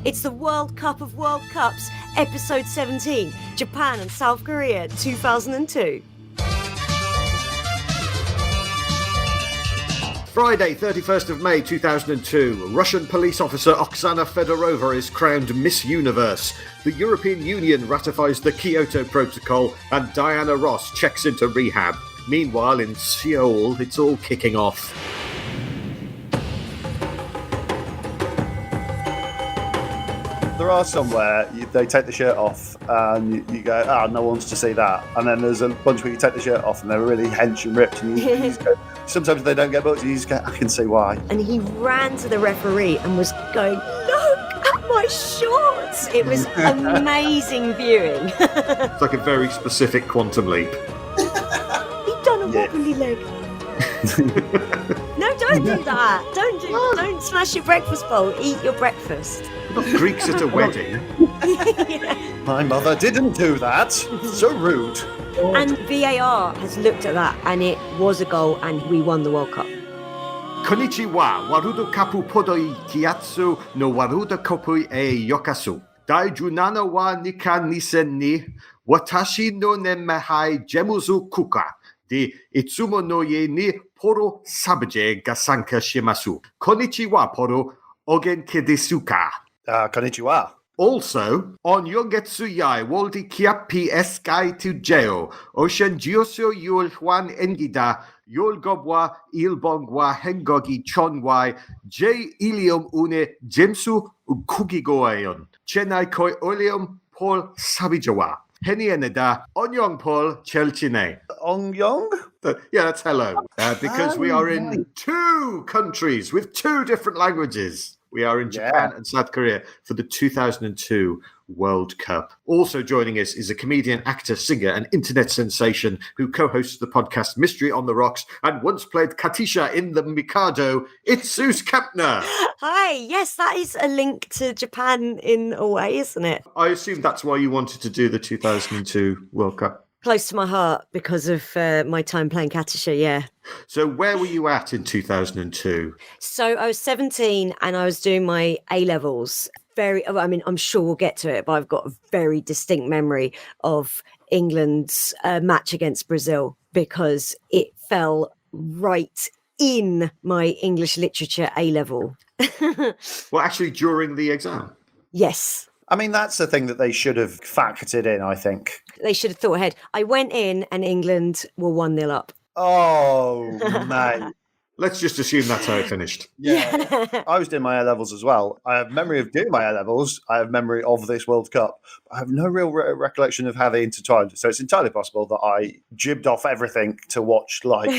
It's the World Cup of World Cups, episode 17, Japan and South Korea 2002. Friday, 31st of May 2002, Russian police officer Oksana Fedorova is crowned Miss Universe. The European Union ratifies the Kyoto Protocol and Diana Ross checks into rehab. Meanwhile, in Seoul, it's all kicking off. There are some where they take the shirt off and you go, no one wants to see that. And then there's a bunch where you take the shirt off and they're really hench and ripped. And you just go, sometimes they don't get booked and you just go, I can see why. And he ran to the referee and was going, look at my shorts. It was amazing viewing. It's like a very specific quantum leap. He'd done a wobbly leg. No, don't do that. Don't smash your breakfast bowl. Eat your breakfast. Not Greeks at a wedding. Yeah. My mother didn't do that. So rude. And VAR has looked at that and it was a goal and we won the World Cup. Konnichiwa, warudo kapu podoi kiatsu no warudo kopui e yokasu. Daiju nana wa nika nisen ni watashi no nemehai jemuzu kuka. De itsumo no ye ni poro sabaje ga sanka shimasu. Konnichiwa poro ogen kedesuka. Konnichiwa. Also, on Yongetsu Yai, Waldi Kiapi Eskai to Jeo, Ocean Jiosio Yul Juan Engida, Yul Gobwa, Ilbongwa, Hengogi Chonwai, J Ilium Une, Jemsu Kugigoayon, Chennai Koi Oleum, Paul Sabijawa, Henieneda, Onyong Paul Chelchine. Ongyong? Yeah, that's hello. Because we are in two countries with two different languages. We are in Japan and South Korea for the 2002 World Cup. Also joining us is a comedian, actor, singer, and internet sensation who co-hosts the podcast Mystery on the Rocks and once played Katisha in The Mikado. It's Sooz Kempner. Hi, yes, that is a link to Japan in a way, isn't it? I assume that's why you wanted to do the 2002 World Cup. Close to my heart because of my time playing Katisha, yeah. So where were you at in 2002? So I was 17 and I was doing my A-levels. I'm sure we'll get to it, but I've got a very distinct memory of England's match against Brazil because it fell right in my English literature A-level. Well, actually, during the exam? Yes. I mean, that's the thing that they should have factored in, I think. They should have thought ahead. I went in and England were 1-0 up. Oh, mate. Let's just assume that's how it finished. Yeah. I was doing my A-levels as well. I have memory of doing my A-levels. I have memory of this World Cup. I have no real recollection of how they intertwined. So it's entirely possible that I jibbed off everything to watch, like...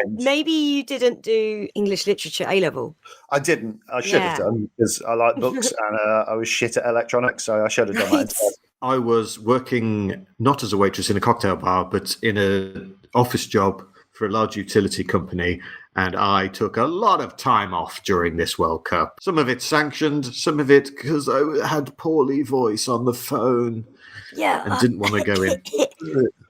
Maybe you didn't do English literature A-level. I didn't. I should have done, because I like books and I was shit at electronics, so I should have done that instead. I was working not as a waitress in a cocktail bar, but in an office job for a large utility company, and I took a lot of time off during this World Cup. Some of it sanctioned, some of it because I had poorly voice on the phone and didn't want to go in.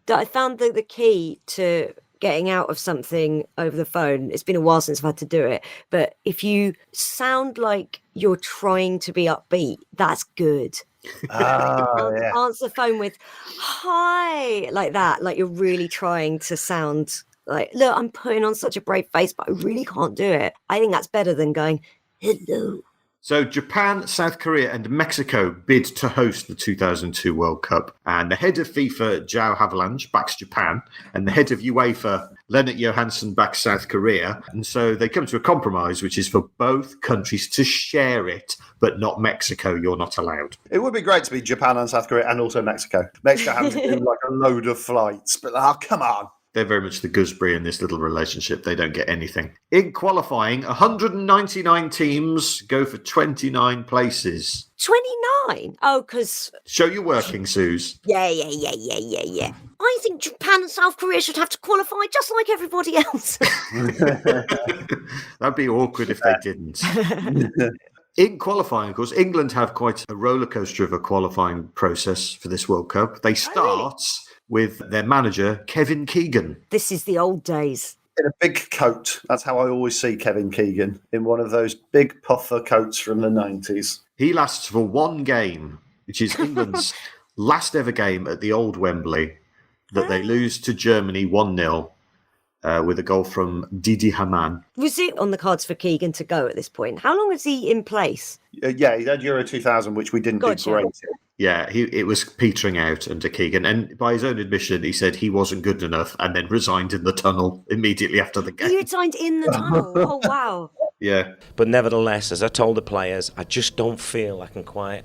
I found that the key to getting out of something over the phone, it's been a while since I've had to do it, but if you sound like you're trying to be upbeat, that's good. Answer the phone with hi, like that, like you're really trying to sound like, look, I'm putting on such a brave face, but I really can't do it. I think that's better than going hello. So Japan, South Korea and Mexico bid to host the 2002 World Cup, and the head of FIFA, João Havelange, backs Japan, and the head of UEFA, Lennart Johansson, backs South Korea. And so they come to a compromise, which is for both countries to share it, but not Mexico. You're not allowed. It would be great to be Japan and South Korea and also Mexico. Mexico having to do like a load of flights, but come on. They're very much the gooseberry in this little relationship. They don't get anything. In qualifying, 199 teams go for 29 places. 29? Oh, because... Show your working, Sooz. Yeah. I think Japan and South Korea should have to qualify just like everybody else. That'd be awkward if they didn't. In qualifying, of course, England have quite a roller coaster of a qualifying process for this World Cup. They start with their manager, Kevin Keegan. This is the old days. In a big coat. That's how I always see Kevin Keegan, in one of those big puffer coats from the 90s. He lasts for one game, which is England's last ever game at the old Wembley, that they lose to Germany 1-0 with a goal from Didi Hamann. Was it on the cards for Keegan to go at this point? How long was he in place? Yeah, he had Euro 2000, which we didn't Gotcha. do great in. Yeah, it was petering out under Keegan. And by his own admission, he said he wasn't good enough and then resigned in the tunnel immediately after the game. He resigned in the tunnel. Oh, wow. Yeah. But nevertheless, as I told the players, I just don't feel I can quite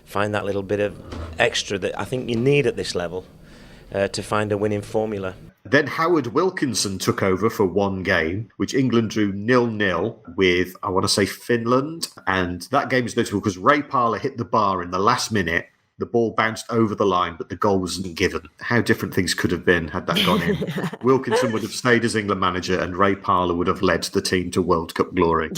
find that little bit of extra that I think you need at this level to find a winning formula. Then Howard Wilkinson took over for one game, which England drew 0-0 with, I want to say, Finland. And that game is notable because Ray Parlour hit the bar in the last minute. The ball bounced over the line, but the goal wasn't given. How different things could have been had that gone in. Wilkinson would have stayed as England manager and Ray Parlour would have led the team to World Cup glory.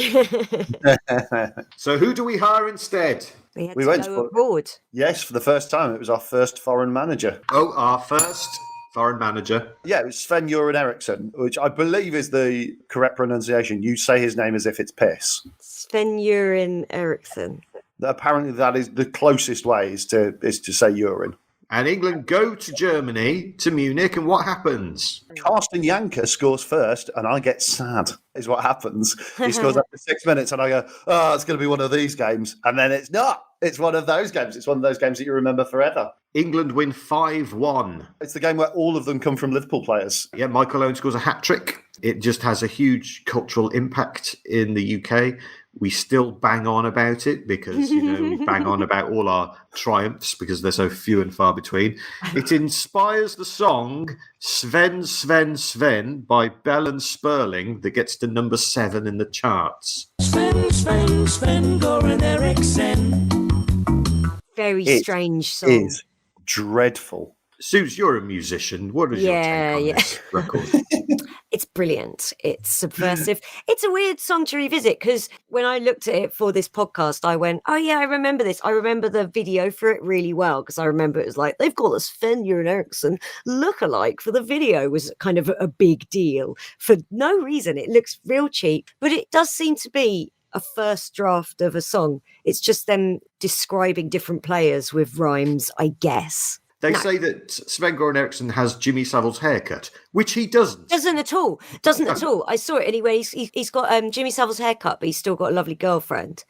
So who do we hire instead? We had We to went go for- abroad. Yes, for the first time, it was our first foreign manager. Oh, our first foreign manager. Yeah, it was Sven-Göran Eriksson, which I believe is the correct pronunciation. You say his name as if it's piss. Sven-Göran Eriksson. Apparently, that is the closest way is to say urine. And England go to Germany, to Munich, and what happens? Carsten Janker scores first, and I get sad, is what happens. He scores after 6 minutes, and I go, oh, it's going to be one of these games. And then it's not. It's one of those games. It's one of those games that you remember forever. England win 5-1. It's the game where all of them come from Liverpool players. Yeah, Michael Owen scores a hat-trick. It just has a huge cultural impact in the UK. We still bang on about it because, we bang on about all our triumphs because they're so few and far between. It inspires the song Sven, Sven, Sven by Bell and Sperling that gets to number 7 in the charts. Sven, Sven, Sven-Göran Eriksson. Very It strange song. Is dreadful. Sooz, you're a musician. What is your take on this record? It's brilliant. It's subversive. It's a weird song to revisit because when I looked at it for this podcast, I went, oh yeah, I remember this. I remember the video for it really well because I remember it was like, they've got a Sven-Göran Eriksson lookalike for the video was kind of a big deal for no reason. It looks real cheap, but it does seem to be a first draft of a song. It's just them describing different players with rhymes, I guess. They say that Sven-Göran Eriksson has Jimmy Savile's haircut, which he doesn't. Doesn't at all. Doesn't at all. I saw it anyway. He's got Jimmy Savile's haircut, but he's still got a lovely girlfriend.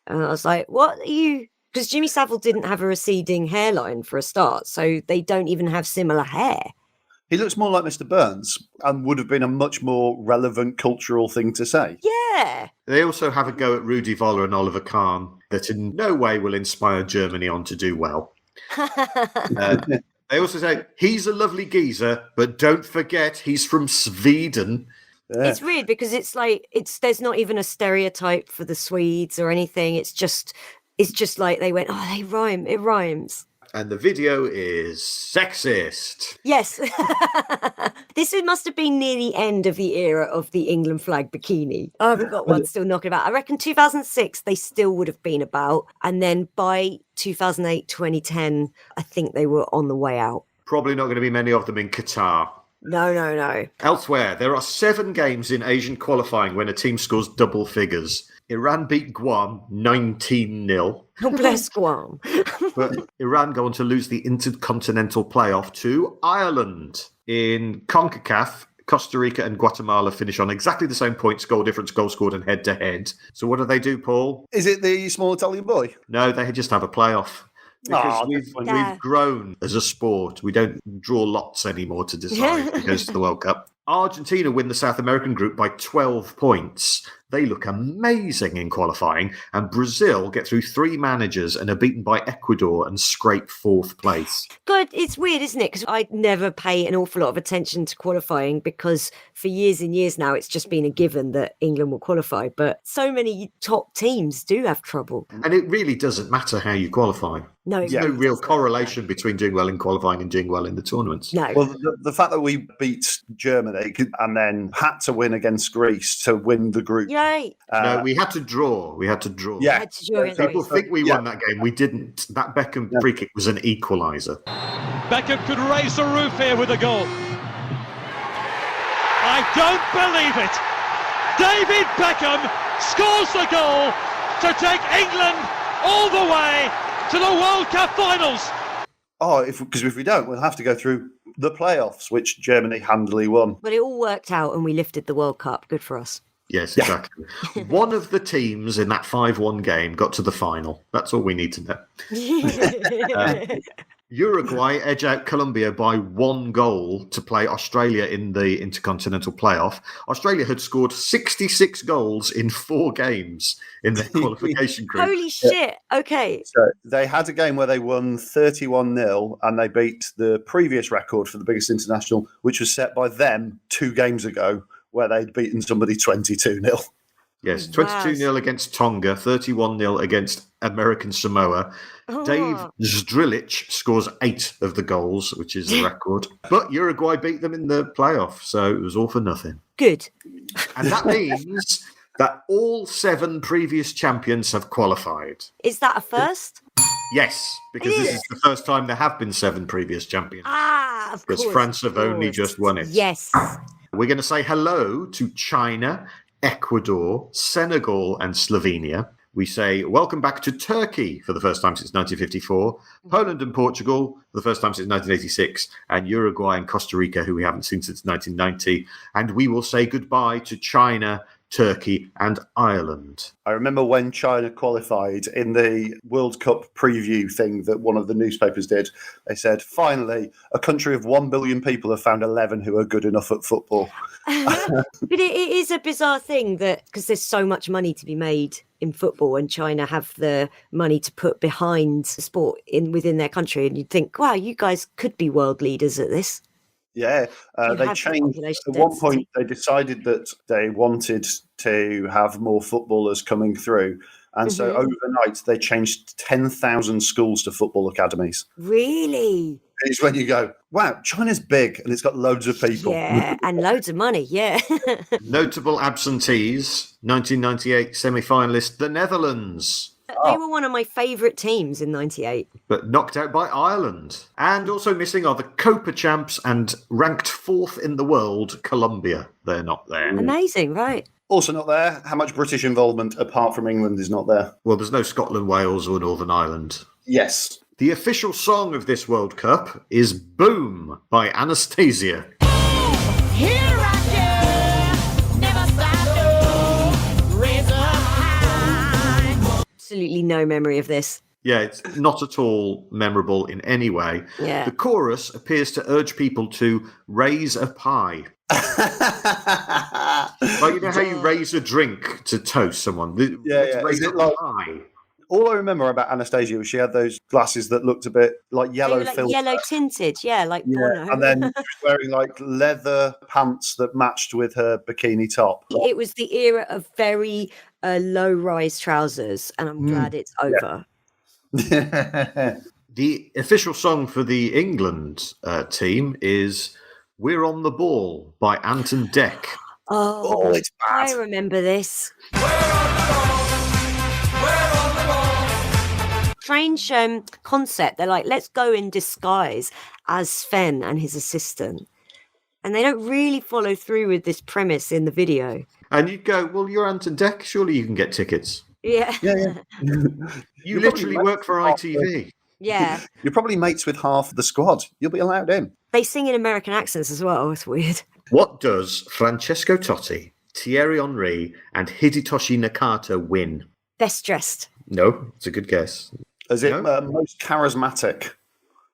And I was like, what are you? Because Jimmy Savile didn't have a receding hairline for a start, so they don't even have similar hair. He looks more like Mr. Burns and would have been a much more relevant cultural thing to say. Yeah. They also have a go at Rudi Voller and Oliver Kahn that in no way will inspire Germany on to do well. They also say he's a lovely geezer, but don't forget he's from Sweden. Yeah. It's weird because it's like there's not even a stereotype for the Swedes or anything. It's just like they went, oh, they rhyme. It rhymes. And the video is sexist. Yes. This must have been near the end of the era of the England flag bikini. I haven't got one still knocking about. I reckon 2006 they still would have been about. And then by 2008, 2010, I think they were on the way out. Probably not going to be many of them in Qatar. No. Elsewhere, there are 7 games in Asian qualifying when a team scores double figures. Iran beat Guam 19-0. Oh, bless Guam. But Iran go on to lose the Intercontinental Playoff to Ireland. In CONCACAF, Costa Rica and Guatemala finish on exactly the same points, goal difference, goal scored and head-to-head. So what do, Paul? Is it the small Italian boy? No, they just have a playoff. Because we've grown as a sport. We don't draw lots anymore to decide who goes to the World Cup. Argentina win the South American group by 12 points. They look amazing in qualifying. And Brazil get through 3 managers and are beaten by Ecuador and scrape 4th place. God, it's weird, isn't it? Because I never pay an awful lot of attention to qualifying because for years and years now, it's just been a given that England will qualify. But so many top teams do have trouble. And it really doesn't matter how you qualify. No, There's no real correlation between doing well in qualifying and doing well in the tournaments. No. Well, the fact that we beat Germany and then had to win against Greece to win the group. Yay. No, we had to draw. Yeah. Had to draw against People Greece. think we won that game. We didn't. That Beckham free kick was an equaliser. Beckham could raise the roof here with a goal. I don't believe it. David Beckham scores the goal to take England all the way to the World Cup finals. Oh, because if we don't, we'll have to go through the playoffs, which Germany handily won. But it all worked out and we lifted the World Cup. Good for us. Yes, exactly. One of the teams in that 5-1 game got to the final. That's all we need to know. Uruguay edge out Colombia by 1 goal to play Australia in the Intercontinental Playoff. Australia had scored 66 goals in 4 games in their qualification group. Holy shit. Okay. So they had a game where they won 31-0 and they beat the previous record for the biggest international, which was set by them 2 games ago, where they'd beaten somebody 22-0. Yes, 22-0 against Tonga, 31-0 against American Samoa. Dave Zdrilic scores 8 of the goals, which is a record. But Uruguay beat them in the playoff, so it was all for nothing. Good. And that means that all 7 previous champions have qualified. Is that a first? Yes, because this is the first time there have been 7 previous champions. Of course. Because France have only just won it. Yes. We're going to say hello to China, Ecuador, Senegal, and Slovenia. We say welcome back to Turkey for the first time since 1954, Poland and Portugal for the first time since 1986, and Uruguay and Costa Rica, who we haven't seen since 1990. And we will say goodbye to China, Turkey, and Ireland. I remember when China qualified in the World Cup preview thing that one of the newspapers did. They said, finally, a country of 1 billion people have found 11 who are good enough at football. But it is a bizarre thing that because there's so much money to be made in football and China have the money to put behind sport within their country. And you'd think, wow, you guys could be world leaders at this. Yeah, they changed. At one point, they decided that they wanted to have more footballers coming through. And so overnight, they changed 10,000 schools to football academies. Really? It's when you go, wow, China's big and it's got loads of people. Yeah, and loads of money, yeah. Notable absentees, 1998 semi-finalist, the Netherlands. They were one of my favourite teams in 98. But knocked out by Ireland. And also missing are the Copa champs and ranked 4th in the world, Colombia. They're not there. Amazing, right? Also not there. How much British involvement apart from England is not there? Well, there's no Scotland, Wales or Northern Ireland. Yes. The official song of this World Cup is Boom by Anastasia. Here I go, never stop, raise up high. Absolutely no memory of this. Yeah, it's not at all memorable in any way. Yeah. The chorus appears to urge people to raise a pie. Like, you know how you raise a drink to toast someone? Yeah. Raise Is a it like- pie. All I remember about Anastasia was she had those glasses that looked a bit like They yellow were like filter. yellow tinted, like Bono. And then she was wearing like leather pants that matched with her bikini top. It was the era of very low-rise trousers, and I'm glad it's over. The official song for the England team is We're on the Ball by Anton Deck. Oh, it's bad. I remember this. Strange concept. They're like, let's go in disguise as Sven and his assistant. And they don't really follow through with this premise in the video. And you'd go, well, you're Anton Deck. Surely you can get tickets. Yeah. Yeah. You literally work for ITV. Yeah. You're probably mates with half the squad. You'll be allowed in. They sing in American accents as well. It's weird. What does Francesco Totti, Thierry Henry, and Hidetoshi Nakata win? Best dressed. No, it's a good guess. Is it No? most charismatic?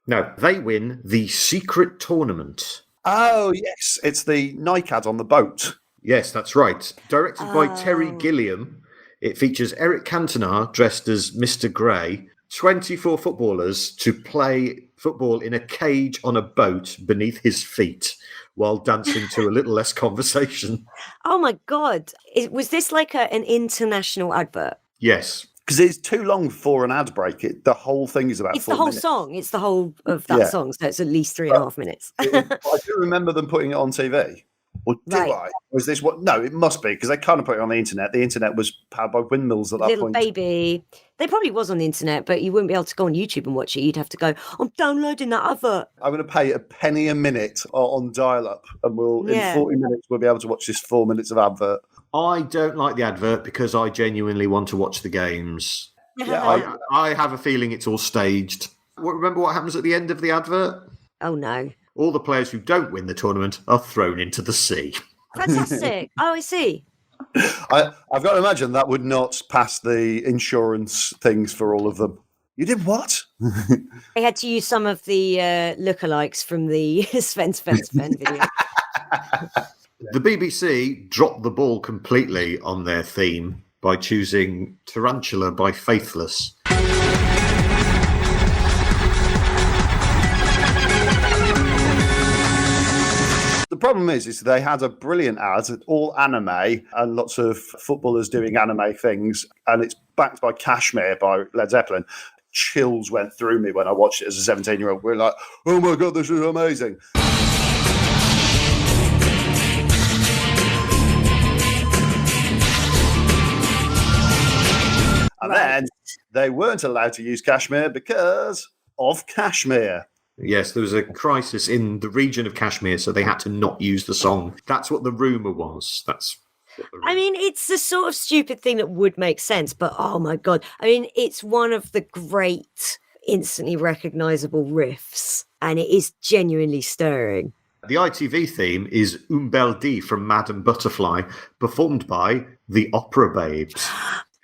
No, they win the Secret Tournament. Oh, yes. It's the Nike ad on the boat. Yes, that's right. Directed by Terry Gilliam, it features Eric Cantona dressed as Mr. Grey, 24 footballers to play football in a cage on a boat beneath his feet while dancing to a little less conversation. Oh my God. Was this like an international advert? Yes. Because it's too long for an ad break. The whole thing is about It's 4 the whole minutes. song. It's the whole of that Yeah. song. So it's at least 3.5 minutes. I do remember them putting it on TV. Or do Right. I? Was this what? No, it must be because they kind of put it on the internet. The internet was powered by windmills at that Little point. baby. They probably was on the internet, but you wouldn't be able to go on YouTube and watch it. You'd have to go, I'm downloading that advert. I'm going to pay a penny a minute on dial-up, and Yeah. in 40 minutes we'll be able to watch this 4 minutes of advert. I don't like the advert because I genuinely want to watch the games. Yeah, I have a feeling it's all staged. Remember what happens at the end of the advert? Oh no. All the players who don't win the tournament are thrown into the sea. Fantastic. Oh, I see. I've got to imagine that would not pass the insurance things for all of them. You did what? They had to use some of the lookalikes from the Sven video. The BBC dropped the ball completely on their theme by choosing Tarantula by Faithless. The problem is they had a brilliant ad, all anime, and lots of footballers doing anime things, and it's backed by Kashmir by Led Zeppelin. Chills went through me when I watched it as a 17-year-old. We're like, oh my God, this is amazing. And then they weren't allowed to use Kashmir because of Kashmir. Yes, there was a crisis in the region of Kashmir, so they had to not use the song. That's what the rumour was. I mean, it's the sort of stupid thing that would make sense, but oh my God. I mean, it's one of the great instantly recognisable riffs, and it is genuinely stirring. The ITV theme is Belle D from Madame Butterfly, performed by the Opera Babes.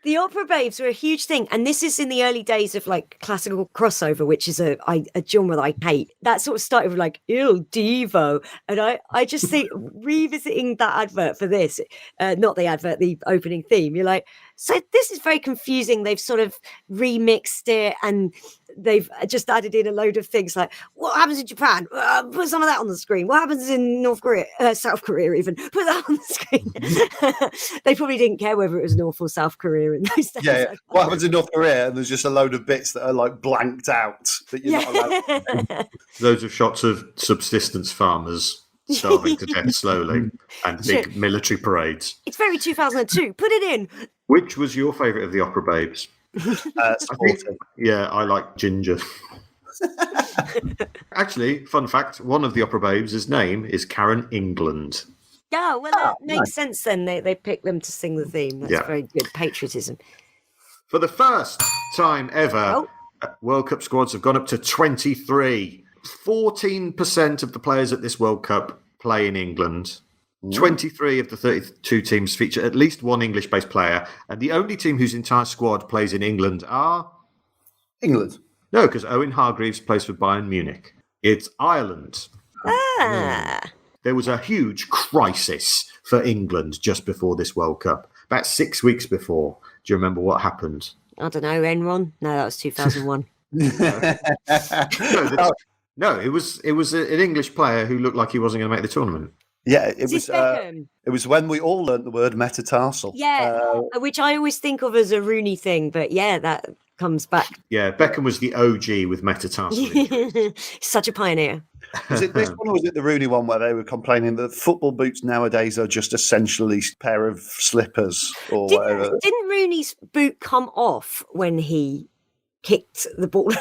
The Opera Babes were a huge thing, and this is in the early days of like classical crossover, which is a genre that I hate. That sort of started with like Il Divo, and I just think revisiting that advert for this, not the advert, the opening theme. You're like, so this is very confusing. They've sort of remixed it, and they've just added in a load of things like what happens in Japan. Put some of that on the screen. What happens in North Korea, South Korea, even put that on the screen. They probably didn't care whether it was North or South Korea in those days. Yeah. What happens in North Korea? And there's just a load of bits that are like blanked out that you're not allowed. Loads of shots of subsistence farmers starving to death slowly and big military parades. It's very 2002. Put it in. Which was your favourite of the Opera Babes? I like Ginger. Actually, fun fact, one of the Opera Babes' name is Karen England. Yeah, well, that makes sense then. They picked them to sing the theme. That's very good patriotism. For the first time ever, World Cup squads have gone up to 23. 14% of the players at this World Cup play in England. 23 of the 32 teams feature at least one English-based player, and the only team whose entire squad plays in England are... England. No, because Owen Hargreaves plays for Bayern Munich. It's Ireland. There was a huge crisis for England just before this World Cup. About 6 weeks before. Do you remember what happened? I don't know, Enron? No, that was 2001. No, it was an English player who looked like he wasn't going to make the tournament. Yeah, it was when we all learnt the word metatarsal. Yeah, which I always think of as a Rooney thing, but yeah, that comes back. Yeah, Beckham was the OG with metatarsal. Such a pioneer. Was it this one or was it the Rooney one where they were complaining that football boots nowadays are just essentially a pair of slippers or whatever? Didn't Rooney's boot come off when he kicked the ball?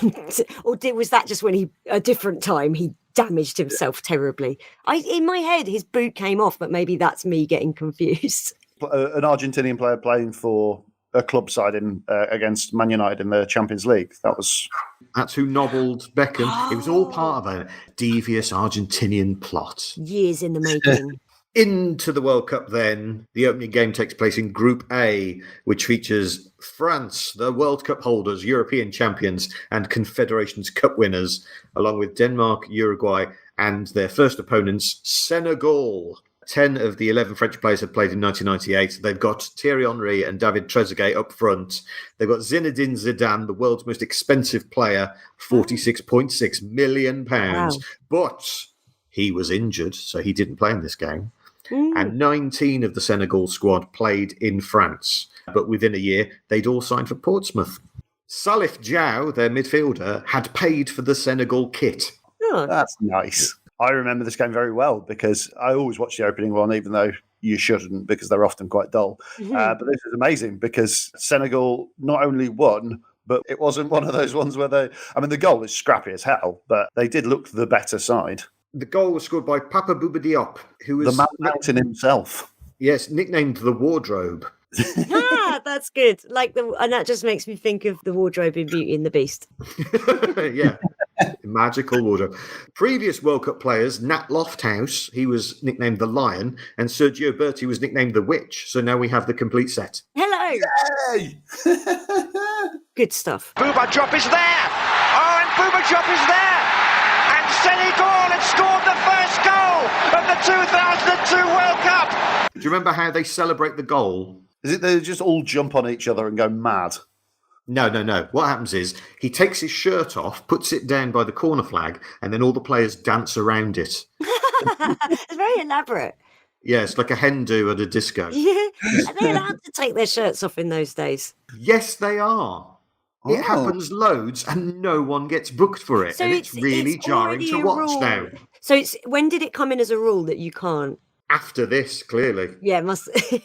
Or was that just when a different time he damaged himself terribly? In my head, his boot came off, but maybe that's me getting confused. An Argentinian player playing for a club side against Man United in the Champions League. That's who nobbled Beckham. It was all part of a devious Argentinian plot. Years in the making. Into the World Cup then, the opening game takes place in Group A, which features France, the World Cup holders, European champions, and Confederations Cup winners, along with Denmark, Uruguay, and their first opponents, Senegal. 10 of the 11 French players have played in 1998. They've got Thierry Henry and David Trezeguet up front. They've got Zinedine Zidane, the world's most expensive player, £46.6 million. Wow. But he was injured, so he didn't play in this game. And 19 of the Senegal squad played in France. But within a year, they'd all signed for Portsmouth. Salif Diao, their midfielder, had paid for the Senegal kit. Oh, that's nice. I remember this game very well because I always watch the opening one, even though you shouldn't because they're often quite dull. But this is amazing because Senegal not only won, but it wasn't one of those ones where the goal is scrappy as hell, but they did look the better side. The goal was scored by Papa Bouba Diop, who was... the Man Mountain himself. Yes, nicknamed the Wardrobe. That That's good. And that just makes me think of the wardrobe in Beauty and the Beast. Yeah. Magical wardrobe. Previous World Cup players, Nat Lofthouse, he was nicknamed the Lion, and Sergio Berti was nicknamed the Witch. So now we have the complete set. Hello. Hey! Good stuff. Bouba Diop is there. Oh, and Bouba Diop is there. And Senegal had scored the first goal of the 2002 World Cup. Do you remember how they celebrate the goal? Is it they just all jump on each other and go mad? No. What happens is he takes his shirt off, puts it down by the corner flag, and then all the players dance around it. It's very elaborate. Yeah, it's like a hen do at a disco. Yeah. Are they allowed to take their shirts off in those days? Yes, they are. It Oh. happens loads, and no one gets booked for it. So and it's really jarring already to a watch rule. now. So when did it come in as a rule that you can't? After this, clearly. Yeah, it must. Imagine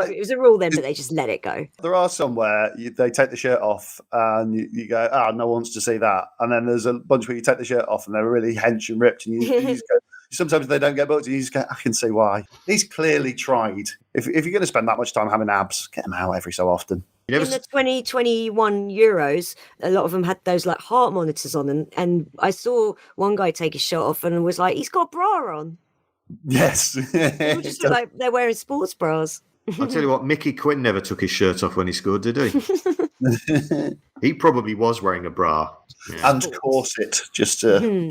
if it was a rule then, but they just let it go. There are some where they take the shirt off and you go, no one wants to see that. And then there's a bunch where you take the shirt off and they're really hench and ripped. And you just go, sometimes they don't get booked and you just go, I can see why. He's clearly tried. If you're going to spend that much time having abs, get them out every so often. You never In the 2021 Euros, a lot of them had those like heart monitors on, and I saw one guy take his shirt off and was like, he's got a bra on. Yes. People just look like they're wearing sports bras. I'll tell you what, Mickey Quinn never took his shirt off when he scored, did he? He probably was wearing a bra. Yeah. And corset, just to...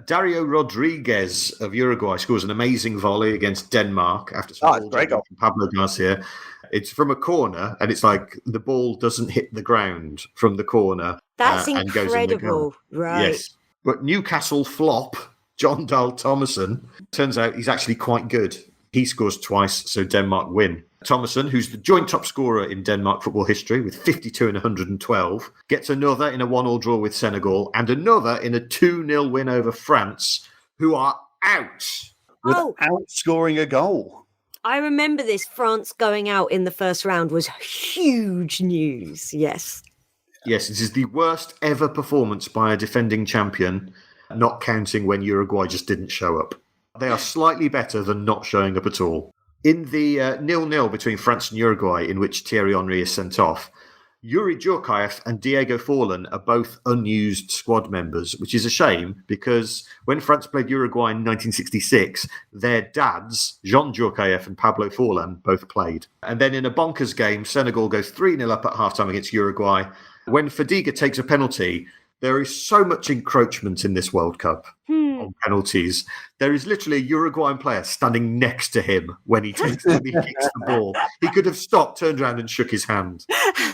Dario Rodriguez of Uruguay scores an amazing volley against Denmark after it's a great goal from Pablo Garcia. It's from a corner, and it's like the ball doesn't hit the ground from the corner. That's and goes in the goal. incredible, right? Yes. But Newcastle flop, John Dahl Thomason, turns out he's actually quite good. He scores twice, so Denmark win. Thomason, who's the joint top scorer in Denmark football history with 52 and 112, gets another in a 1-1 draw with Senegal and another in a 2-0 win over France, who are out. without scoring a goal. I remember this. France going out in the first round was huge news. Yes. Yes, this is the worst ever performance by a defending champion, not counting when Uruguay just didn't show up. They are slightly better than not showing up at all. In the 0-0 between France and Uruguay, in which Thierry Henry is sent off, Yuri Djurkaeff and Diego Forlan are both unused squad members, which is a shame because when France played Uruguay in 1966, their dads, Jean Djurkaeff and Pablo Forlan, both played. And then in a bonkers game, Senegal goes 3-0 up at halftime against Uruguay. When Fadiga takes a penalty, there is so much encroachment in this World Cup on penalties. There is literally a Uruguayan player standing next to him when he kicks the ball. He could have stopped, turned around and shook his hand.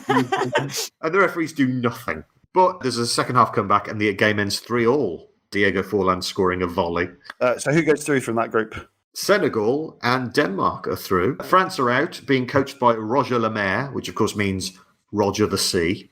And the referees do nothing. But there's a second half comeback and the game ends 3-3. Diego Forlan scoring a volley. So who goes through from that group? Senegal and Denmark are through. France are out, being coached by Roger Lemaire, which of course means Roger the Sea.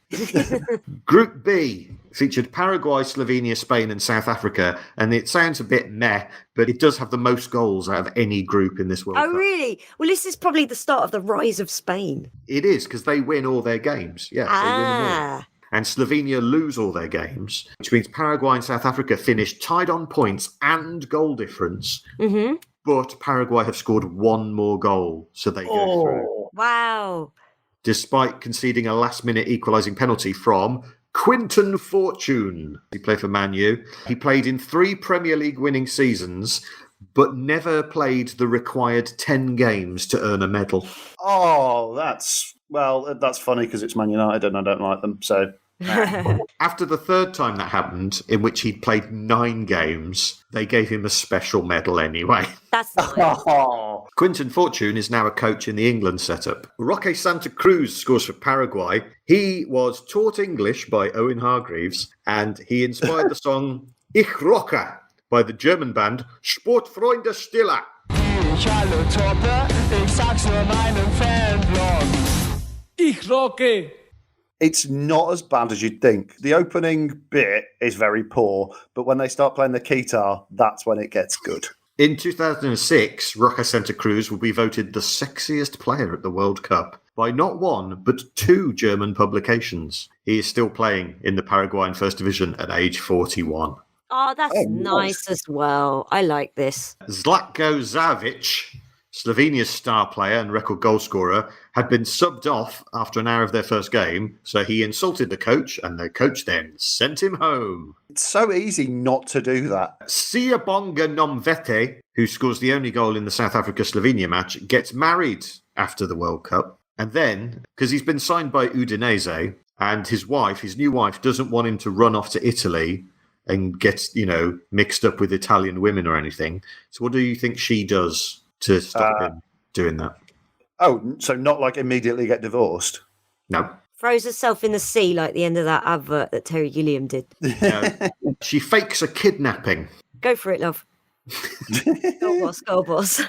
Group B featured Paraguay, Slovenia, Spain and South Africa, and it sounds a bit meh, but it does have the most goals out of any group in this World Cup. Oh, really? Well, this is probably the start of the rise of Spain. It is, because they win all their games. Yeah, they win them all. And Slovenia lose all their games, which means Paraguay and South Africa finish tied on points and goal difference. Mm-hmm. But Paraguay have scored one more goal, so they go through. Wow. Despite conceding a last-minute equalising penalty from Quinton Fortune. He played for Man U. He played in 3 Premier League winning seasons, but never played the required 10 games to earn a medal. Oh, that's funny because it's Man United and I don't like them. So After the third time that happened, in which he'd played 9 games, they gave him a special medal anyway. That's nice. Quinton Fortune is now a coach in the England setup. Roque Santa Cruz scores for Paraguay. He was taught English by Owen Hargreaves, and he inspired the song Ich Rocke by the German band Sportfreunde Stiller. Ich rocke. it's not as bad as you'd think. The opening bit is very poor, but when they start playing the guitar, that's when it gets good. In 2006, Roque Santa Cruz will be voted the sexiest player at the World Cup by not one, but 2 German publications. He is still playing in the Paraguayan First Division at age 41. Oh, that's nice as well. I like this. Zlatko Zavic Slovenia's star player and record goal scorer, had been subbed off after an hour of their first game, so he insulted the coach, and the coach then sent him home. It's so easy not to do that. Siyabonga Nomvete, who scores the only goal in the South Africa-Slovenia match, gets married after the World Cup. And then, because he's been signed by Udinese, and his new wife, doesn't want him to run off to Italy and get, mixed up with Italian women or anything. So what do you think she does to stop him doing that? Oh, so not like immediately get divorced? No. Throws herself in the sea like the end of that advert that Terry Gilliam did. No. She fakes a kidnapping. Go for it, love. Go boss.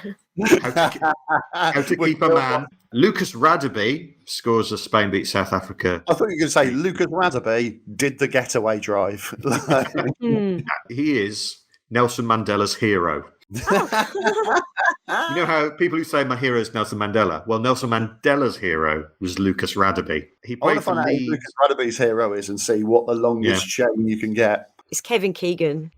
How to keep a man. Lucas Radebe scores as Spain beat South Africa. I thought you were going to say Lucas Radebe did the getaway drive. He is Nelson Mandela's hero. You know how people who say my hero is Nelson Mandela? Well, Nelson Mandela's hero was Lucas Radebe. He I want played to for find out who Leeds. Lucas Radebe's hero is and see what the longest chain you can get. It's Kevin Keegan.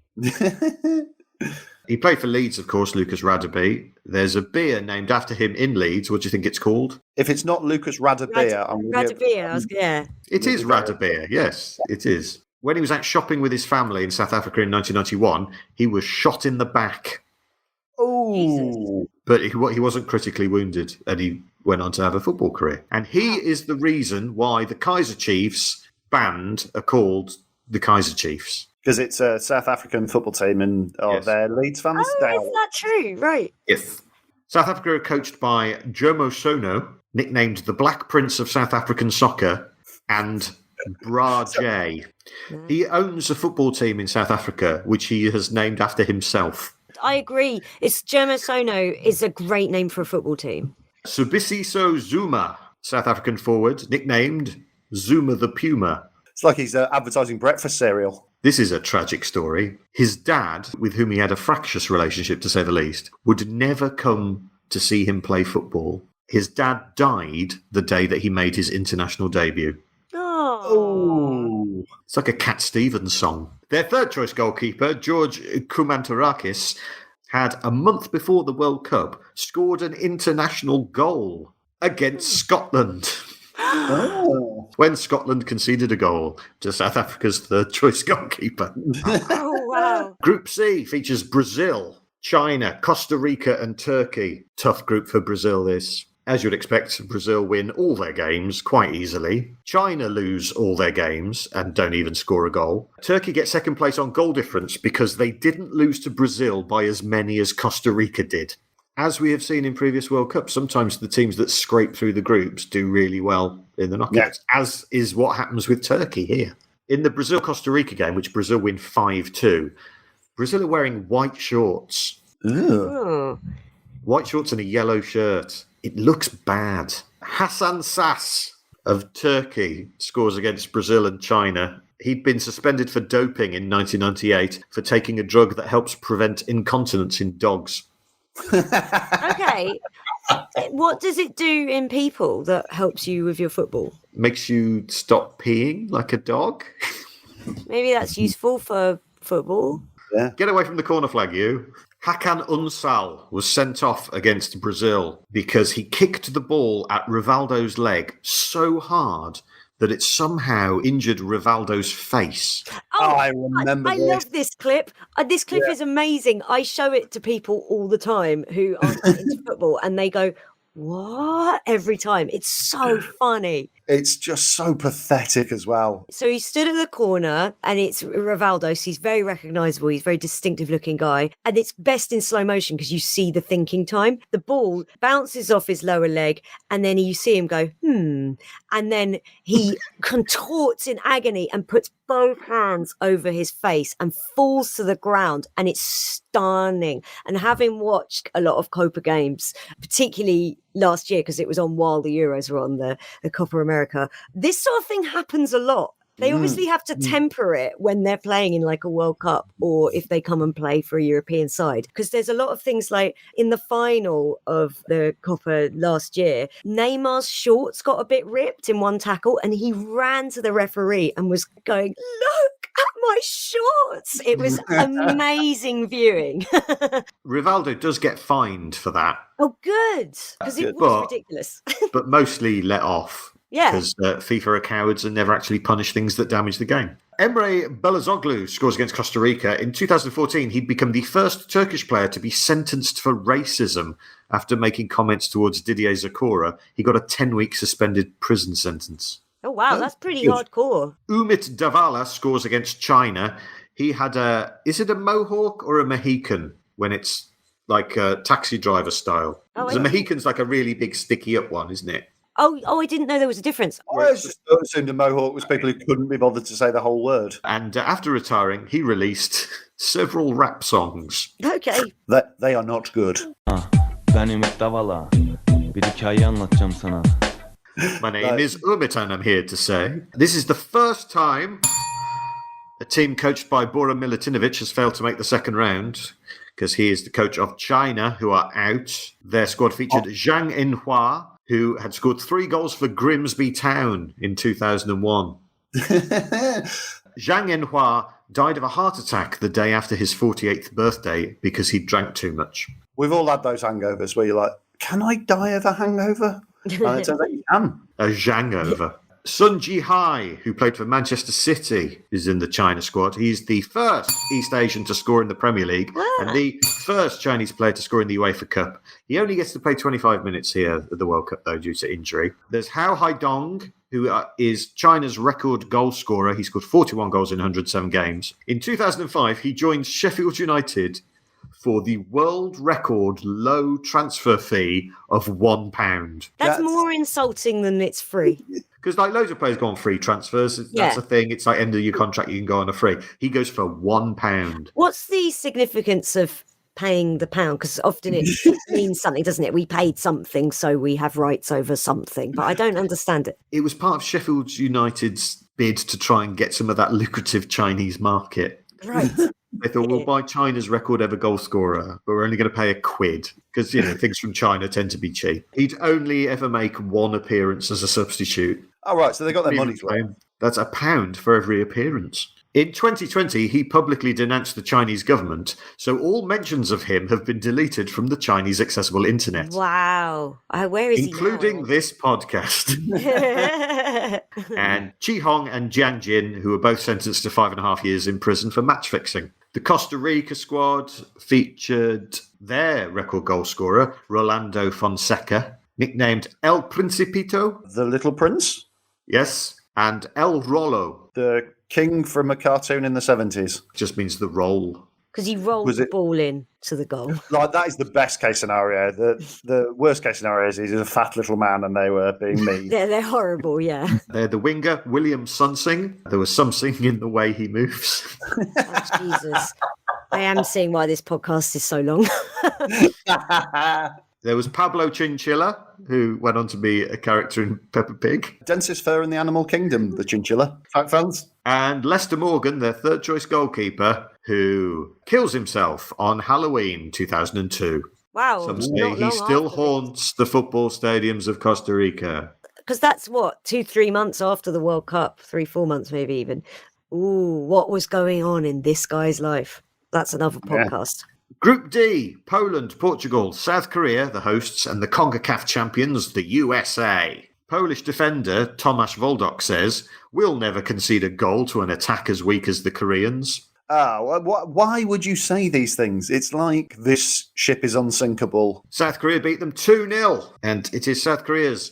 He played for Leeds, of course, Lucas Radebe. There's a beer named after him in Leeds. What do you think it's called? If it's not Lucas Radebe, Yeah. It is Radebe, yes, it is. When he was out shopping with his family in South Africa in 1991, he was shot in the back. Oh, But he wasn't critically wounded, and he went on to have a football career. And he is the reason why the Kaiser Chiefs band are called the Kaiser Chiefs. because it's a South African football team and Yes. they're Leeds fans. Oh, is that true? Right. Yes. South Africa are coached by Jomo Sono, nicknamed the Black Prince of South African soccer, and Bra J. He owns a football team in South Africa, which he has named after himself. I agree. It's German Sono is a great name for a football team. Subisiso Zuma, South African forward, nicknamed Zuma the Puma. It's like he's advertising breakfast cereal. This is a tragic story. His dad, with whom he had a fractious relationship to say the least, would never come to see him play football. His dad died the day that he made his international debut. Oh. It's like a Cat Stevens song. Their third choice goalkeeper, George Koumantarakis, had a month before the World Cup scored an international goal against Scotland. When Scotland conceded a goal to South Africa's third choice goalkeeper. Oh, wow. Group C features Brazil, China, Costa Rica and Turkey. Tough group for Brazil, this. As you'd expect, Brazil win all their games quite easily. China lose all their games and don't even score a goal. Turkey get second place on goal difference because they didn't lose to Brazil by as many as Costa Rica did. As we have seen in previous World Cups, sometimes the teams that scrape through the groups do really well in the knockouts, as is what happens with Turkey here. In the Brazil-Costa Rica game, which Brazil win 5-2, Brazil are wearing white shorts. Oh. White shorts and a yellow shirt. It looks bad. Hassan Sass of Turkey scores against Brazil and China. He'd been suspended for doping in 1998 for taking a drug that helps prevent incontinence in dogs. Okay. What does it do in people that helps you with your football? Makes you stop peeing like a dog. Maybe that's useful for football. Get away from the corner flag, you. Hakan Unsal was sent off against Brazil because he kicked the ball at Rivaldo's leg so hard that it somehow injured Rivaldo's face. Oh, I remember I this. love this clip. This clip is amazing. I show it to people all the time who aren't into football, and they go, "What?" every time. It's so funny. It's just so pathetic as well. So he stood at the corner, and it's Rivaldo. So he's very recognisable. He's a very distinctive looking guy. And it's best in slow motion because you see the thinking time. The ball bounces off his lower leg, and then you see him go, and then he contorts in agony and puts both hands over his face and falls to the ground. And it's stunning. And having watched a lot of Copa games, particularly last year, because it was on while the Euros were on, the Copa America, this sort of thing happens a lot. They obviously have to temper it when they're playing in like a World Cup or if they come and play for a European side. Because there's a lot of things like in the final of the Copa last year, Neymar's shorts got a bit ripped in one tackle and he ran to the referee and was going, "Look, my shorts. It was amazing viewing. Rivaldo does get fined for that, Oh, good. Because it Good. was But- ridiculous. but mostly let off. Yeah. Because FIFA are cowards and never actually punish things that damage the game. Emre Belözoğlu scores against Costa Rica. In 2014, he'd become the first Turkish player to be sentenced for racism after making comments towards Didier Zakora. He got a 10-week suspended prison sentence. Oh, wow. That's pretty good. hardcore. Umit Davala scores against China. He had is it a mohawk or a Mohican when it's like a taxi driver style? Oh, The Mohican's like a really big sticky up one, isn't it? Oh, I didn't know there was a difference. I just assumed a mohawk was people who couldn't be bothered to say the whole word. And after retiring, he released several rap songs. Okay. They are not good. Ben Ümit Davala. Bir hikaye anlatacağım sana. My name is Umit, and I'm here to say this is the first time a team coached by Bora Milutinovic has failed to make the second round, because he is the coach of China, who are out. Their squad featured Zhang Enhua, who had scored 3 goals for Grimsby Town in 2001. Zhang Enhua died of a heart attack the day after his 48th birthday because he drank too much. We've all had those hangovers where you're like, can I die of a hangover? And it turns out you can. A Zhangover. Sun Jihai, who played for Manchester City, is in the China squad. He's the first East Asian to score in the Premier League and the first Chinese player to score in the UEFA Cup. He only gets to play 25 minutes here at the World Cup, though, due to injury. There's Hao Haidong, who is China's record goal scorer. He scored 41 goals in 107 games. In 2005, he joined Sheffield United for the world record low transfer fee of £1. That's more insulting than it's free. Because like loads of players go on free transfers. That's Yeah. a thing. It's like end of your contract, you can go on a free. He goes for £1. What's the significance of paying the pound? Because often it means something, doesn't it? We paid something, so we have rights over something. But I don't understand it. It was part of Sheffield United's bid to try and get some of that lucrative Chinese market. Right. They thought, we'll buy China's record ever goal scorer, but we're only going to pay £1 because, things from China tend to be cheap. He'd only ever make 1 appearance as a substitute. All right, so they got their money's worth. That's £1 for every appearance. In 2020, he publicly denounced the Chinese government, so all mentions of him have been deleted from the Chinese accessible internet. Wow. Where is Including this podcast. he now? And Chi Hong and Jiang Jin, who were both sentenced to 5.5 years in prison for match fixing. The Costa Rica squad featured their record goal scorer, Rolando Fonseca, nicknamed El Principito, The Little Prince, yes, and El Rolo, the king from a cartoon in the 70s. just means the roll. Because he rolled Was the it- ball in to the goal. Like, that is the best case scenario. The worst case scenario is he's a fat little man and they were being mean. They're horrible, yeah. They're the winger, William Sunsing. There was something in the way he moves. Oh, Jesus. I am seeing why this podcast is so long. There was Pablo Chinchilla, who went on to be a character in Peppa Pig. Densest fur in the animal kingdom, the chinchilla. Fact fans? And Lester Morgan, their third choice goalkeeper, who kills himself on Halloween 2002. Wow. Some say not he long still after haunts the football stadiums of Costa Rica. Because that's what, 2-3 months after the World Cup, 3-4 months maybe even. Ooh, what was going on in this guy's life? That's another podcast. Group D, Poland, Portugal, South Korea, the hosts, and the CONCACAF champions, the USA. Polish defender Tomasz Woldok says, "We'll never concede a goal to an attack as weak as the Koreans." Why would you say these things? It's like this ship is unsinkable. South Korea beat them 2-0, and it is South Korea's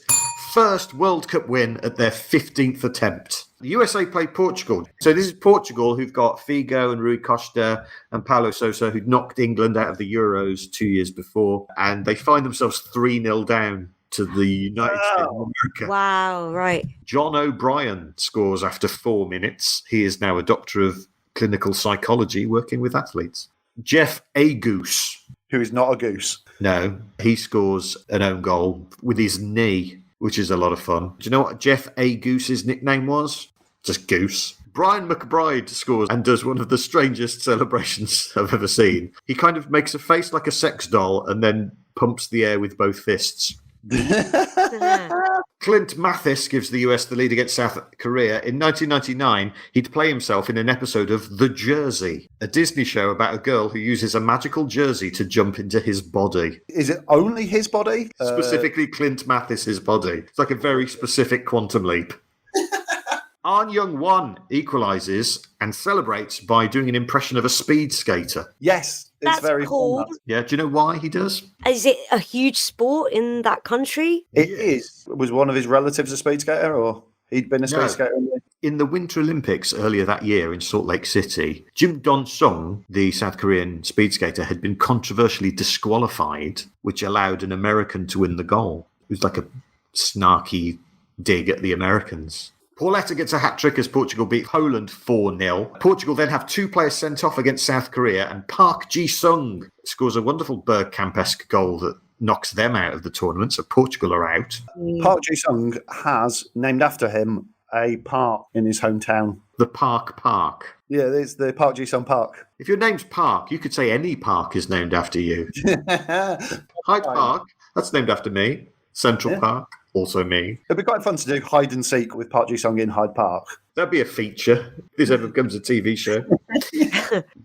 first World Cup win at their 15th attempt. The USA played Portugal. So this is Portugal, who've got Figo and Rui Costa and Paulo Sousa, who'd knocked England out of the Euros 2 years before, and they find themselves 3-0 down to the United States of America. Wow, right. John O'Brien scores after 4 minutes. He is now a doctor of clinical psychology working with athletes. Jeff Agoose. Who is not a goose. No, he scores an own goal with his knee, which is a lot of fun. Do you know what Jeff Agoose's nickname was? Just Goose. Brian McBride scores and does one of the strangest celebrations I've ever seen. He kind of makes a face like a sex doll and then pumps the air with both fists. Clint Mathis gives the US the lead against South Korea. In 1999, he'd play himself in an episode of The Jersey, a Disney show about a girl who uses a magical jersey to jump into his body. Is it only his body? Specifically Clint Mathis's body. It's like a very specific quantum leap. Arn Young-won equalises and celebrates by doing an impression of a speed skater. Yes, it's That's very cool. fun, that. Yeah, do you know why he does? Is it a huge sport in that country? It is. Was one of his relatives a speed skater, or he'd been a speed No. skater? In the Winter Olympics earlier that year in Salt Lake City, Jim Don-sung, the South Korean speed skater, had been controversially disqualified, which allowed an American to win the goal. It was like a snarky dig at the Americans. Pauletta gets a hat-trick as Portugal beat Poland 4-0. Portugal then have 2 players sent off against South Korea, and Park Ji-sung scores a wonderful Bergkamp-esque goal that knocks them out of the tournament, so Portugal are out. Park Ji-sung has, named after him, a park in his hometown. The Park. Yeah, there's the Park Ji-sung Park. If your name's Park, you could say any park is named after you. Hyde Park, that's named after me. Central Park, also me. It'd be quite fun to do hide and seek with Park Ji-sung in Hyde Park. That'd be a feature if this ever becomes a TV show.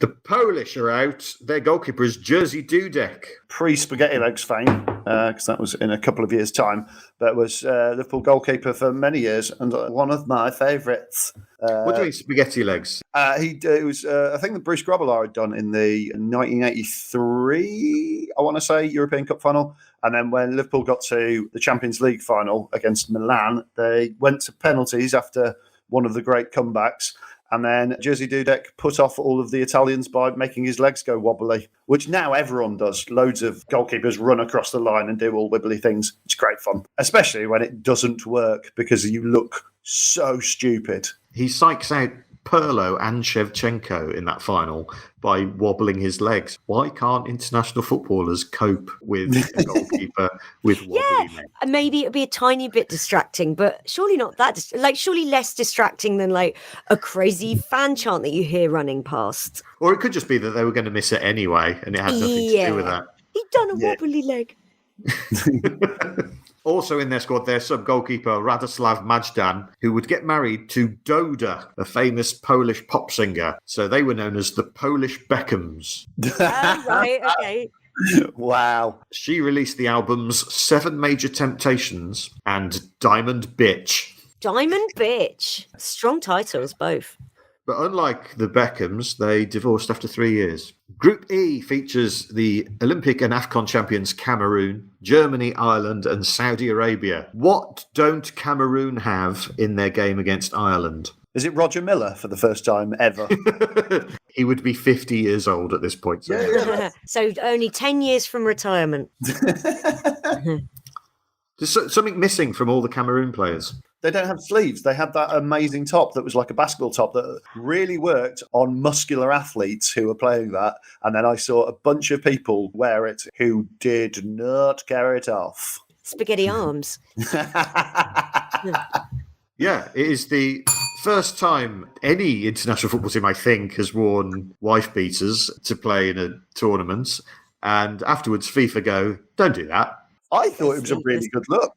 The Polish are out. Their goalkeeper is Jerzy Dudek. Pre-Spaghetti Legs fame, because that was in a couple of years' time, but was Liverpool goalkeeper for many years and one of my favourites. What do you mean, spaghetti legs? It was, I think, the Bruce Grobbelaar had done in the 1983, I want to say, European Cup final. And then when Liverpool got to the Champions League final against Milan, they went to penalties after one of the great comebacks. And then Jerzy Dudek put off all of the Italians by making his legs go wobbly, which now everyone does. Loads of goalkeepers run across the line and do all wibbly things. It's great fun, especially when it doesn't work because you look so stupid. He psychs out Pirlo and Shevchenko in that final by wobbling his legs. Why can't international footballers cope with a goalkeeper with wobbly legs? And maybe it'd be a tiny bit distracting, but surely not that. Surely less distracting than like a crazy fan chant that you hear running past. Or it could just be that they were going to miss it anyway, and it had nothing to do with that. He'd done a wobbly leg. Also in their squad, their sub-goalkeeper, Radoslav Majdan, who would get married to Doda, a famous Polish pop singer. So they were known as the Polish Beckhams. Right, okay. Wow. She released the albums Seven Major Temptations and Diamond Bitch. Diamond Bitch. Strong titles, both. But unlike the Beckhams, they divorced after 3 years. Group E features the Olympic and AFCON champions Cameroon, Germany, Ireland and Saudi Arabia. What don't Cameroon have in their game against Ireland? Is it Roger Miller for the first time ever? He would be 50 years old at this point. So. So only 10 years from retirement. There's something missing from all the Cameroon players. They don't have sleeves. They had that amazing top that was like a basketball top that really worked on muscular athletes who were playing that. And then I saw a bunch of people wear it who did not carry it off. Spaghetti arms. Yeah, it is the first time any international football team, I think, has worn wife beaters to play in a tournament. And afterwards, FIFA go, don't do that. I thought it was a really good look.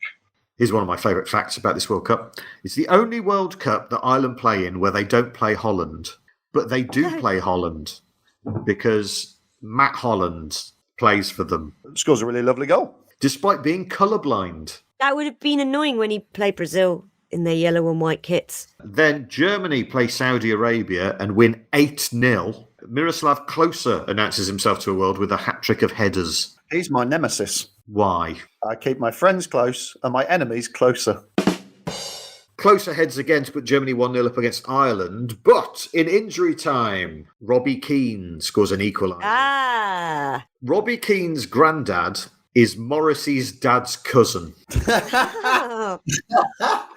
Here's one of my favourite facts about this World Cup. It's the only World Cup that Ireland play in where they don't play Holland. But they do play Holland because Matt Holland plays for them. Scores a really lovely goal. Despite being colourblind. That would have been annoying when he played Brazil in their yellow and white kits. Then Germany play Saudi Arabia and win 8-0. Miroslav Klose announces himself to a world with a hat-trick of headers. He's my nemesis. Why? I keep my friends close and my enemies closer. Closer heads again to put Germany 1-0 up against Ireland, but in injury time, Robbie Keane scores an equaliser. Ah. Robbie Keane's granddad is Morrissey's dad's cousin.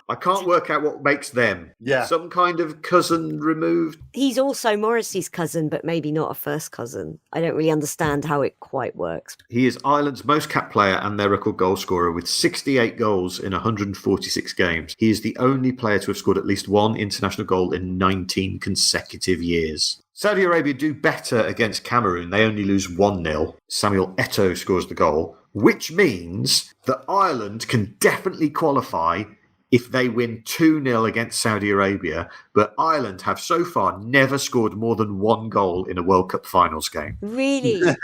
I can't work out what makes them. Yeah. Some kind of cousin removed. He's also Morrissey's cousin, but maybe not a first cousin. I don't really understand how it quite works. He is Ireland's most capped player and their record goal scorer with 68 goals in 146 games. He is the only player to have scored at least one international goal in 19 consecutive years. Saudi Arabia do better against Cameroon. They only lose 1-0. Samuel Eto'o scores the goal. which means that Ireland can definitely qualify if they win 2-0 against Saudi Arabia, but Ireland have so far never scored more than 1 goal in a World Cup finals game. Really?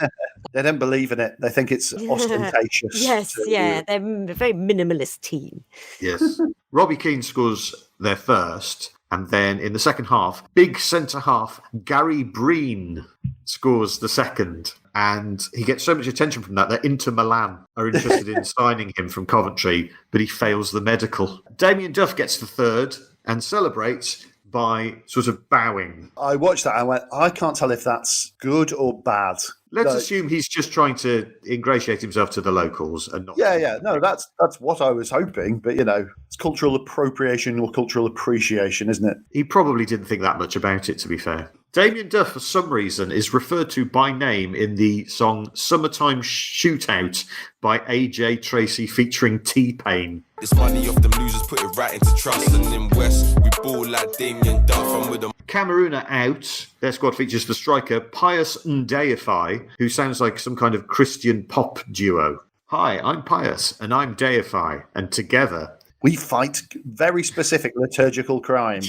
They don't believe in it. They think it's ostentatious. Yes, yeah. They're a very minimalist team. Yes. Robbie Keane scores their first, and then in the second half, big centre-half Gary Breen scores the second. And he gets so much attention from that Inter Milan are interested in signing him from Coventry, but he fails the medical. Damien Duff gets the third and celebrates by sort of bowing. I watched that and I went, I can't tell if that's good or bad. Let's assume he's just trying to ingratiate himself to the locals and not... Yeah. No, that's what I was hoping. But, it's cultural appropriation or cultural appreciation, isn't it? He probably didn't think that much about it, to be fair. Damien Duff, for some reason, is referred to by name in the song Summertime Shootout by AJ Tracy featuring T-Pain. It's money off them losers, put it right into trust. And in West, we ball like Damien Duff. I'm with them. Cameroon are out. Their squad features the striker Pius Ndeifai, who sounds like some kind of Christian pop duo. Hi, I'm Pius, and I'm Deifai, and together... we fight very specific liturgical crime.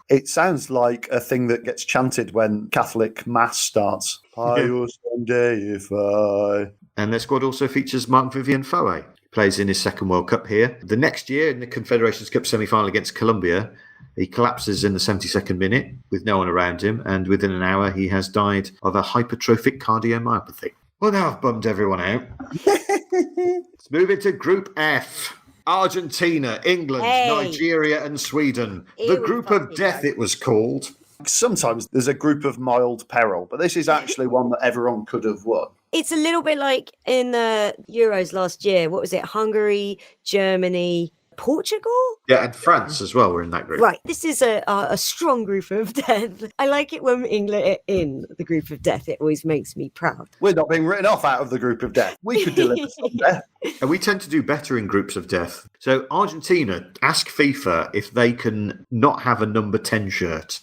It sounds like a thing that gets chanted when Catholic Mass starts. Pius and Deifai. And their squad also features Mark Vivian Foe. Plays in his second World Cup here. The next year, in the Confederations Cup semi-final against Colombia, he collapses in the 72nd minute with no one around him, and within an hour he has died of a hypertrophic cardiomyopathy. Well, now I've bummed everyone out. Let's move into Group F. Argentina, England, Nigeria and Sweden. The Group of Death it was called. Sometimes there's a group of mild peril, but this is actually one that everyone could have won. It's a little bit like in the Euros last year. What was it? Hungary, Germany, Portugal? Yeah, and France as well were in that group. Right. This is a strong group of death. I like it when England are in the group of death. It always makes me proud. We're not being written off out of the group of death. We could deliver some death. And we tend to do better in groups of death. So Argentina, ask FIFA if they can not have a number 10 shirt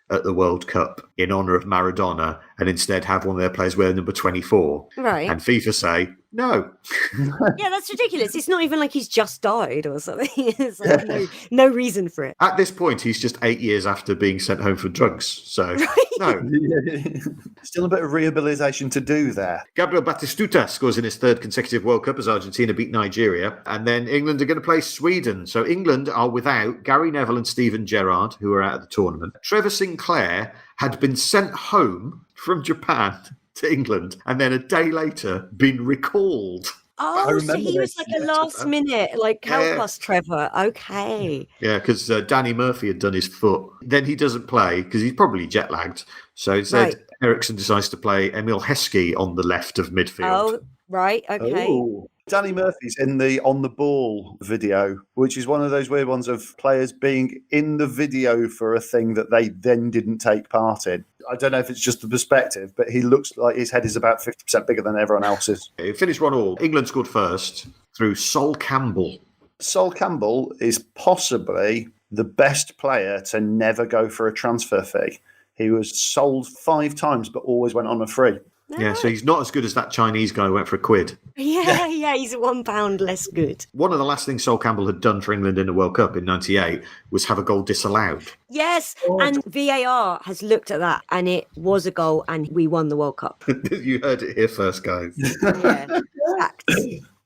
at the World Cup in honour of Maradona and instead have one of their players wear number 24. Right. And FIFA say, no. Yeah, that's ridiculous. It's not even like he's just died or something. It's like no reason for it. At this point, he's just 8 years after being sent home for drugs. So, no. Still a bit of rehabilitation to do there. Gabriel Batistuta scores in his third consecutive World Cup as Argentina beat Nigeria. And then England are going to play Sweden. So England are without Gary Neville and Steven Gerrard, who are out of the tournament. Trevor Sinclair had been sent home from Japan to England and then a day later been recalled. Oh, so he was like a last minute, like, help us, Trevor. Okay. Yeah, because Danny Murphy had done his foot. Then he doesn't play because he's probably jet lagged. So instead, Ericsson decides to play Emil Heskey on the left of midfield. Oh, right. Okay. Oh. Danny Murphy's in the On the Ball video, which is one of those weird ones of players being in the video for a thing that they then didn't take part in. I don't know if it's just the perspective, but he looks like his head is about 50% bigger than everyone else's. It finished 1-1. England scored first through Sol Campbell. Sol Campbell is possibly the best player to never go for a transfer fee. He was sold 5 times, but always went on a free. Yeah, so he's not as good as that Chinese guy who went for £1. Yeah, he's £1 less good. One of the last things Sol Campbell had done for England in the World Cup in '98 was have a goal disallowed. Yes, and VAR has looked at that, and it was a goal, and we won the World Cup. You heard it here first, guys. Yeah, facts.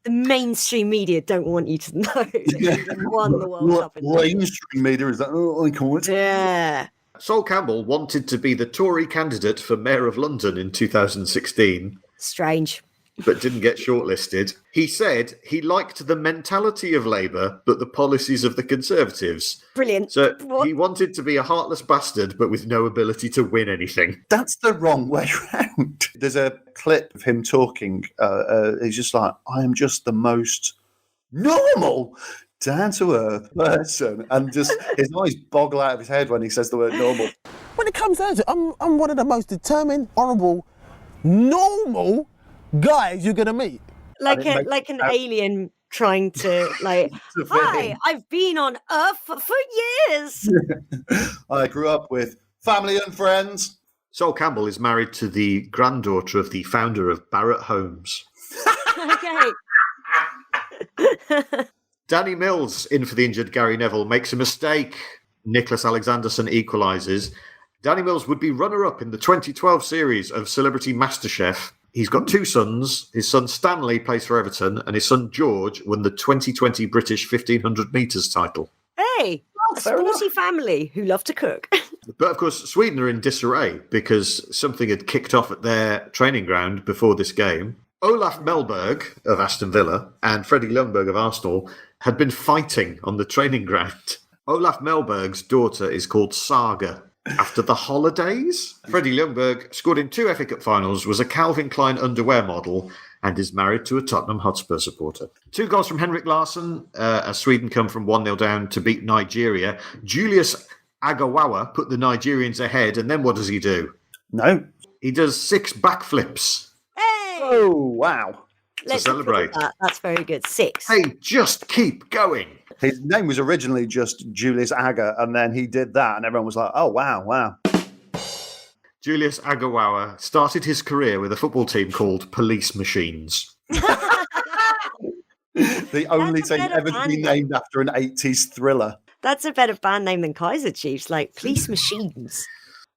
The mainstream media don't want you to know that we won the World Cup. Mainstream media, is that what they call it? Yeah. Sol Campbell wanted to be the Tory candidate for Mayor of London in 2016. Strange. But didn't get shortlisted. He said he liked the mentality of Labour, but the policies of the Conservatives. Brilliant. So he wanted to be a heartless bastard, but with no ability to win anything. That's the wrong way round. There's a clip of him talking. He's just like, I am just the most normal, down-to-earth person. And just his eyes boggle out of his head when he says the word normal. When it comes down to it, I'm one of the most determined, honourable, normal guys you're going to meet. Like an alien trying to, like, hi, I've been on Earth for years. I grew up with family and friends. Sol Campbell is married to the granddaughter of the founder of Barrett Homes. Okay. Danny Mills, in for the injured Gary Neville, makes a mistake. Nicholas Alexanderson equalises. Danny Mills would be runner-up in the 2012 series of Celebrity MasterChef. He's got two sons. His son Stanley plays for Everton, and his son George won the 2020 British 1500 metres title. Hey, a sporty family who love to cook. But of course, Sweden are in disarray because something had kicked off at their training ground before this game. Olaf Mellberg of Aston Villa and Freddie Ljungberg of Arsenal had been fighting on the training ground. Olaf Mellberg's daughter is called Saga, after the holidays. Freddie Ljungberg scored in 2 FA Cup finals, was a Calvin Klein underwear model, and is married to a Tottenham Hotspur supporter. 2 goals from Henrik Larsson as Sweden come from 1-0 down to beat Nigeria. Julius Agawawa put the Nigerians ahead, and then what does he do? No. He does 6 backflips. Hey! Oh, wow. Let's celebrate. applaud that. That's very good. 6. Hey, just keep going. His name was originally just Julius Aga, and then he did that, and everyone was like, oh, wow. Julius Agawawa started his career with a football team called Police Machines. The only team ever to be named after an 80s thriller. That's a better band name than Kaiser Chiefs, like Police Machines.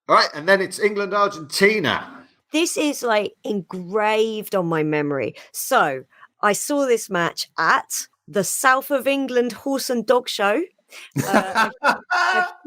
All right, and then it's England-Argentina. This is like engraved on my memory. So I saw this match at the South of England Horse and Dog Show, a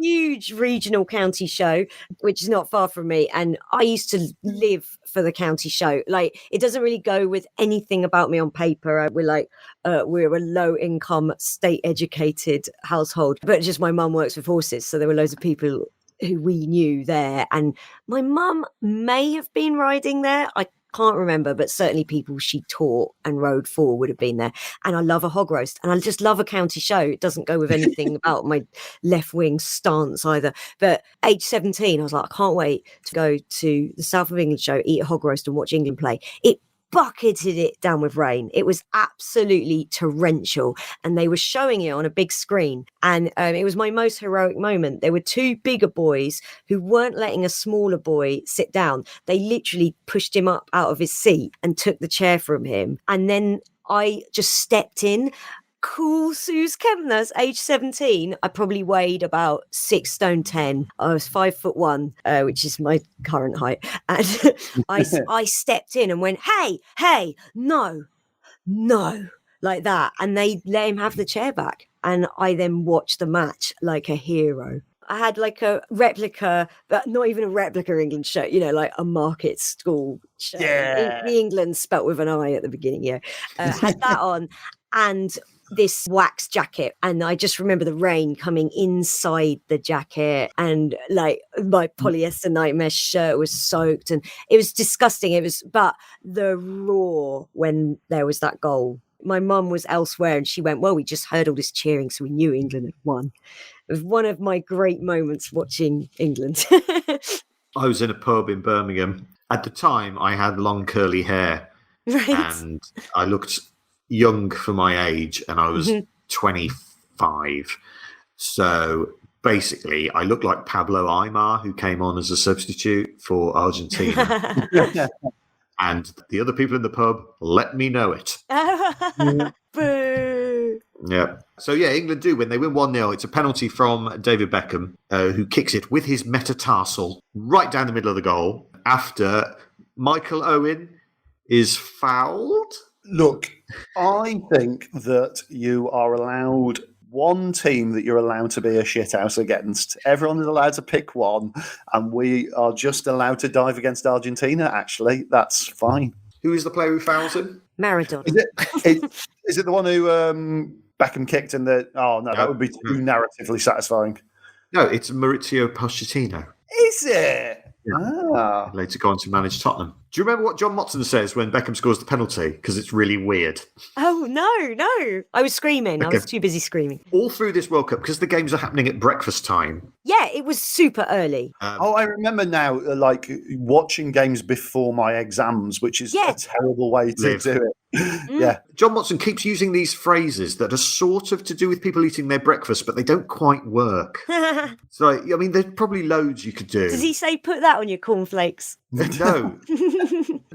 huge regional county show, which is not far from me. And I used to live for the county show. Like, it doesn't really go with anything about me on paper. We're a low income, state educated household, but just my mum works with horses. So there were loads of people who we knew there, and my mum may have been riding there. I can't remember, but certainly people she taught and rode for would have been there. And I love a hog roast, and I just love a county show. It doesn't go with anything about my left wing stance either. But age 17, I was like, I can't wait to go to the South of England show, eat a hog roast, and watch England play. It bucketed it down with rain. It was absolutely torrential, and they were showing it on a big screen, and it was my most heroic moment. There were 2 bigger boys who weren't letting a smaller boy sit down. They literally pushed him up out of his seat and took the chair from him, and then I just stepped in. Cool Sooz Kempner, age 17. I probably weighed about 6 stone 10. I was 5'1", which is my current height. And I stepped in and went, hey, no, like that. And they let him have the chair back. And I then watched the match like a hero. I had like a replica, but not even a replica England shirt, like a market stall shirt. Yeah. The England spelt with an I at the beginning, yeah. Had that on. And this wax jacket, and I just remember the rain coming inside the jacket, and like my polyester night mesh shirt was soaked, and it was disgusting. But the roar when there was that goal. My mum was elsewhere, and she went, well, we just heard all this cheering, so we knew England had won. It was one of my great moments watching England. I was in a pub in Birmingham. At the time, I had long curly hair, Right. and I looked young for my age, and I was 25. So basically, I looked like Pablo Aimar, who came on as a substitute for Argentina. And the other people in the pub let me know it. Boo. Yeah. So, yeah, England do win. They win 1-0. It's a penalty from David Beckham, who kicks it with his metatarsal right down the middle of the goal after Michael Owen is fouled. Look, I think that you are allowed one team that you're allowed to be a shithouse against. Everyone is allowed to pick one, and we are just allowed to dive against Argentina, actually. That's fine. Who is the player who fouls him? Maradona. Is it the one who Beckham kicked in the... Oh, no, that would be too narratively satisfying. No, it's Maurizio Pochettino. Is it? Yeah. Later go on to manage Tottenham. Do you remember what John Motson says when Beckham scores the penalty? Because it's really weird. Oh, no. I was screaming. Okay. I was too busy screaming. All through this World Cup, because the games are happening at breakfast time. Yeah, it was super early. I remember now, like, watching games before my exams, which is a terrible way to do it. Yeah. John Motson keeps using these phrases that are sort of to do with people eating their breakfast, but they don't quite work. So, I mean, there's probably loads you could do. Does he say put that on your cornflakes? No.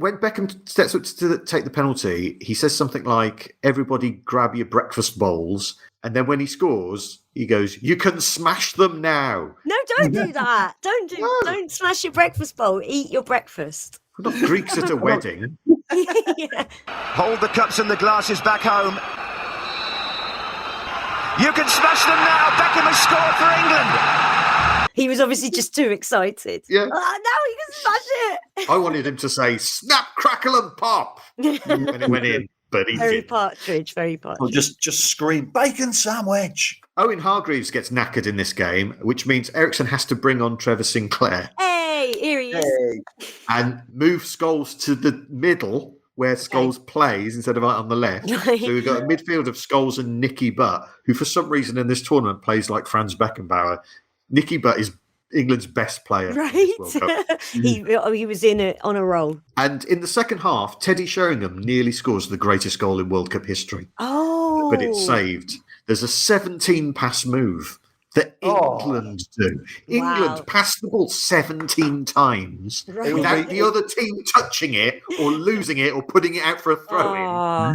when Beckham steps up to take the penalty, he says something like, "Everybody grab your breakfast bowls." And then when he scores, he goes, "You can smash them now." No, don't do that. Don't smash your breakfast bowl. Eat your breakfast. We're not Greeks at a wedding. Yeah. Hold the cups and the glasses back home. You can smash them now. Beckham has scored for England. He was obviously just too excited. Yeah. Oh, now he can smash it. I wanted him to say, "Snap, crackle and pop," when it went in. But he Very didn't. Partridge, very Or Partridge. just scream, bacon sandwich. Owen Hargreaves gets knackered in this game, which means Ericsson has to bring on Trevor Sinclair Hey, here he is. Hey. and move Scholes to the middle where Scholes plays instead of out on the left. Right. So we've got a midfield of Scholes and Nicky Butt, who for some reason in this tournament plays like Franz Beckenbauer. Nicky Butt is England's best player in Right. this World Cup. he was on a roll. And in the second half, Teddy Sheringham nearly scores the greatest goal in World Cup history, Oh. but it's saved. There's a 17-pass move that England do. England pass the ball 17 times Right. without the other team touching it or losing it or putting it out for a throw-in. Oh,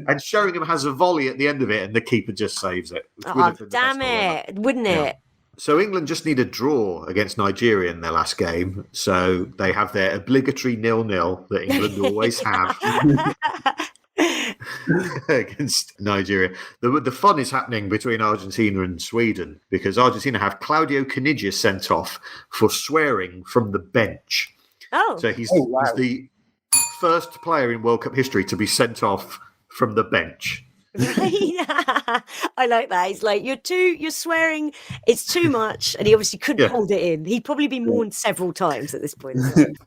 And Sheringham has a volley at the end of it, and the keeper just saves it. Which would oh have been the best damn goal ever. it. Wouldn't it? So England just need a draw against Nigeria in their last game. So they have their obligatory 0-0 that England always have against Nigeria. The fun is happening between Argentina and Sweden because Argentina have Claudio Caniggia sent off for swearing from the bench. Oh. So he's wow. he's the first player in World Cup history to be sent off from the bench. I like that. He's like, you're swearing, it's too much, and he obviously couldn't hold it in. He'd probably been warned several times at this point.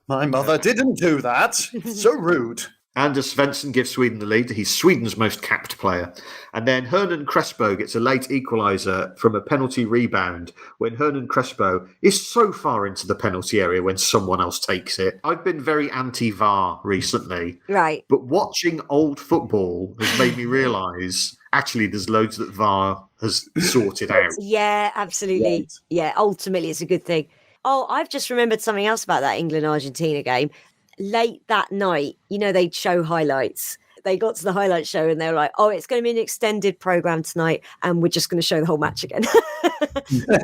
My mother didn't do that. So rude. Anders Svensson gives Sweden the lead. He's Sweden's most capped player. And then Hernan Crespo gets a late equaliser from a penalty rebound when Hernan Crespo is so far into the penalty area when someone else takes it. I've been very anti-VAR recently, Right. but watching old football has made me realise actually there's loads that VAR has sorted out. Yeah, absolutely. Right. Yeah, ultimately it's a good thing. Oh, I've just remembered something else about that England-Argentina game. Late that night, they'd show highlights. They got to the highlight show and they were like, "Oh, it's going to be an extended program tonight and we're just going to show the whole match again."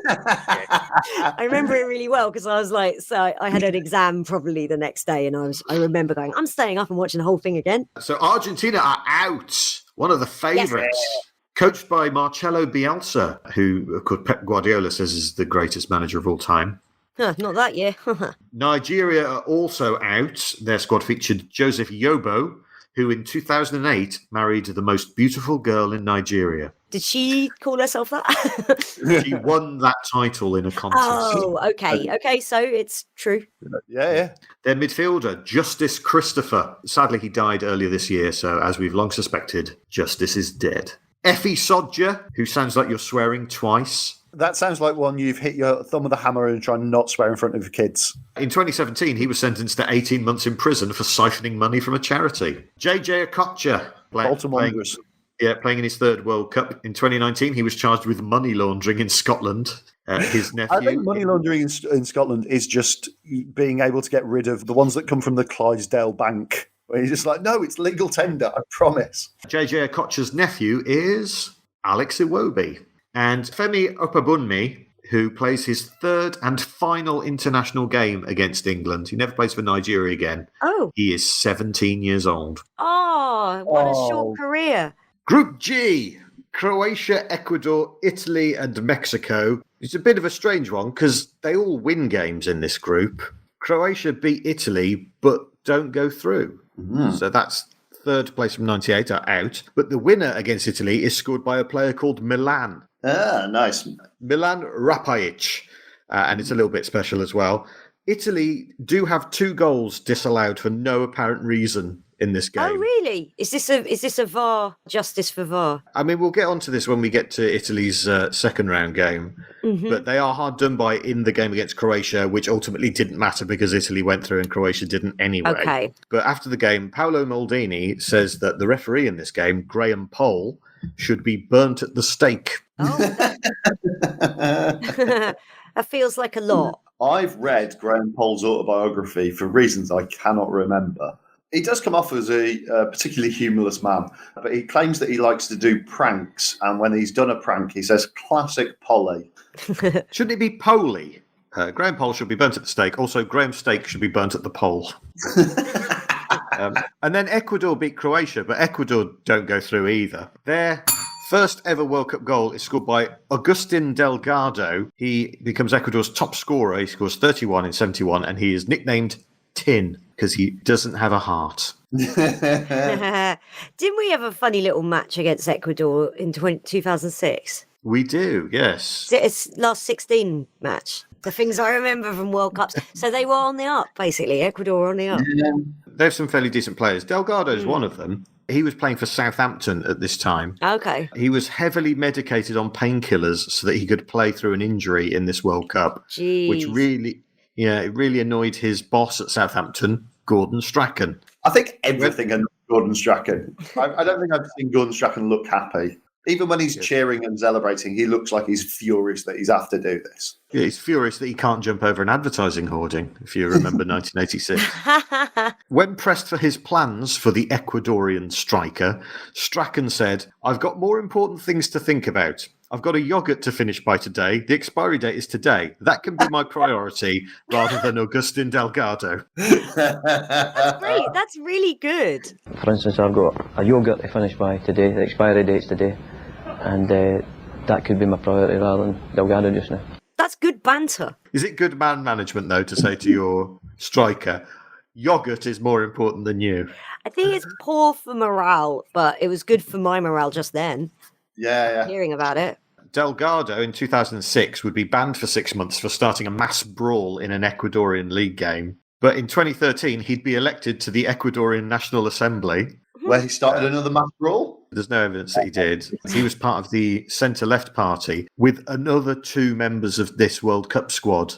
I remember it really well because I was like, so I had an exam probably the next day and I remember going, I'm staying up and watching the whole thing again. So Argentina are out. One of the favourites. Coached by Marcelo Bielsa, who, of course, Pep Guardiola says is the greatest manager of all time. Huh, not that year. Nigeria are also out. Their squad featured Joseph Yobo, who in 2008 married the most beautiful girl in Nigeria. Did she call herself that? She won that title in a contest. Oh, okay. Okay, so it's true. Yeah. Their midfielder, Justice Christopher. Sadly, he died earlier this year, so as we've long suspected, Justice is dead. Effie Sodja, who sounds like you're swearing twice. That sounds like one you've hit your thumb with a hammer and try and not swear in front of your kids. In 2017, he was sentenced to 18 months in prison for siphoning money from a charity. JJ Okocha, Baltimore. playing in his third World Cup. In 2019, he was charged with money laundering in Scotland. His nephew. I think money laundering in Scotland is just being able to get rid of the ones that come from the Clydesdale Bank. Where you're just like, no, it's legal tender, I promise. JJ Okocha's nephew is Alex Iwobi. And Femi Opabunmi, who plays his third and final international game against England. He never plays for Nigeria again. Oh. He is 17 years old. Oh, what a short career. Group G, Croatia, Ecuador, Italy and Mexico. It's a bit of a strange one because they all win games in this group. Croatia beat Italy but don't go through. So that's third place from 98 are out. But the winner against Italy is scored by a player called Milan. Ah, nice. Milan Rapajic. And it's a little bit special as well. Italy do have 2 goals disallowed for no apparent reason in this game. Oh, really? Is this a VAR, justice for VAR? I mean, we'll get onto this when we get to Italy's second round game. But they are hard done by in the game against Croatia, which ultimately didn't matter because Italy went through and Croatia didn't anyway. Okay. But after the game, Paolo Maldini says that the referee in this game, Graham Poll, should be burnt at the stake. Oh. That feels like a lot. I've read Graham Poll's autobiography for reasons I cannot remember. He does come off as a particularly humorless man, but he claims that he likes to do pranks. And when he's done a prank, he says, classic Polly. Shouldn't it be Polly? Graham Pole should be burnt at the stake. Also, Graham Steak should be burnt at the pole. And then Ecuador beat Croatia, but Ecuador don't go through either. Their first ever World Cup goal is scored by Agustin Delgado. He becomes Ecuador's top scorer. He scores 31 in 71, and he is nicknamed Tin because he doesn't have a heart. Didn't we have a funny little match against Ecuador in 2006? We do, yes. It's last 16 match. The things I remember from World Cups. So they were on the up, basically. Ecuador were on the up. Yeah. They have some fairly decent players. Delgado's one of them. He was playing for Southampton at this time. Okay. He was heavily medicated on painkillers so that he could play through an injury in this World Cup, Jeez. which it really annoyed his boss at Southampton, Gordon Strachan. I think everything annoys Gordon Strachan. I don't think I've seen Gordon Strachan look happy. Even when he's cheering and celebrating, he looks like he's furious that he's have to do this. Yeah, he's furious that he can't jump over an advertising hoarding, if you remember 1986. When pressed for his plans for the Ecuadorian striker, Strachan said, "I've got more important things to think about. I've got a yoghurt to finish by today. The expiry date is today. That can be my priority rather than Agustin Delgado." That's great. That's really good. For instance, I've got a yogurt to finish by today. The expiry date's today. And that could be my priority rather than Delgado just now. That's good banter. Is it good man management, though, to say to your striker, yogurt is more important than you? I think it's poor for morale, but it was good for my morale just then. Yeah. Hearing about it. Delgado in 2006 would be banned for 6 months for starting a mass brawl in an Ecuadorian league game. But in 2013, he'd be elected to the Ecuadorian National Assembly. Where he started another mass brawl? There's no evidence that he did. He was part of the centre-left party with another 2 members of this World Cup squad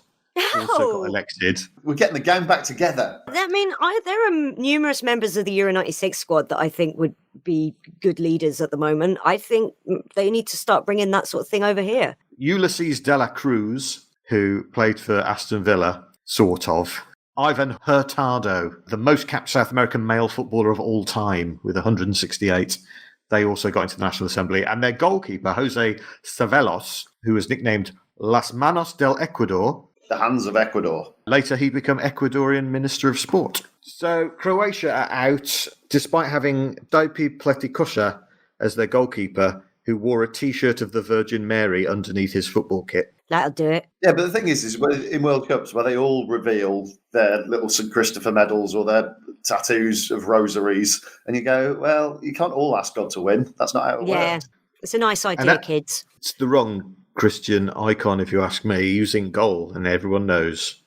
also got elected. We're getting the gang back together. I mean, there are numerous members of the Euro 96 squad that I think would be good leaders at the moment. I think they need to start bringing that sort of thing over here. Ulysses de la Cruz, who played for Aston Villa, sort of. Ivan Hurtado, the most capped South American male footballer of all time, with 168. They also got into the National Assembly. And their goalkeeper, Jose Savelos, who was nicknamed Las Manos del Ecuador. The hands of Ecuador. Later, he'd become Ecuadorian Minister of Sport. So Croatia are out, despite having Stipe Pletikosha as their goalkeeper, who wore a T-shirt of the Virgin Mary underneath his football kit. That'll do it. Yeah, but the thing is in World Cups where they all reveal their little St. Christopher medals or their tattoos of rosaries, and you go, well, you can't all ask God to win. That's not how it works. It's a nice idea, kids. It's the wrong Christian icon, if you ask me, using goal, and everyone knows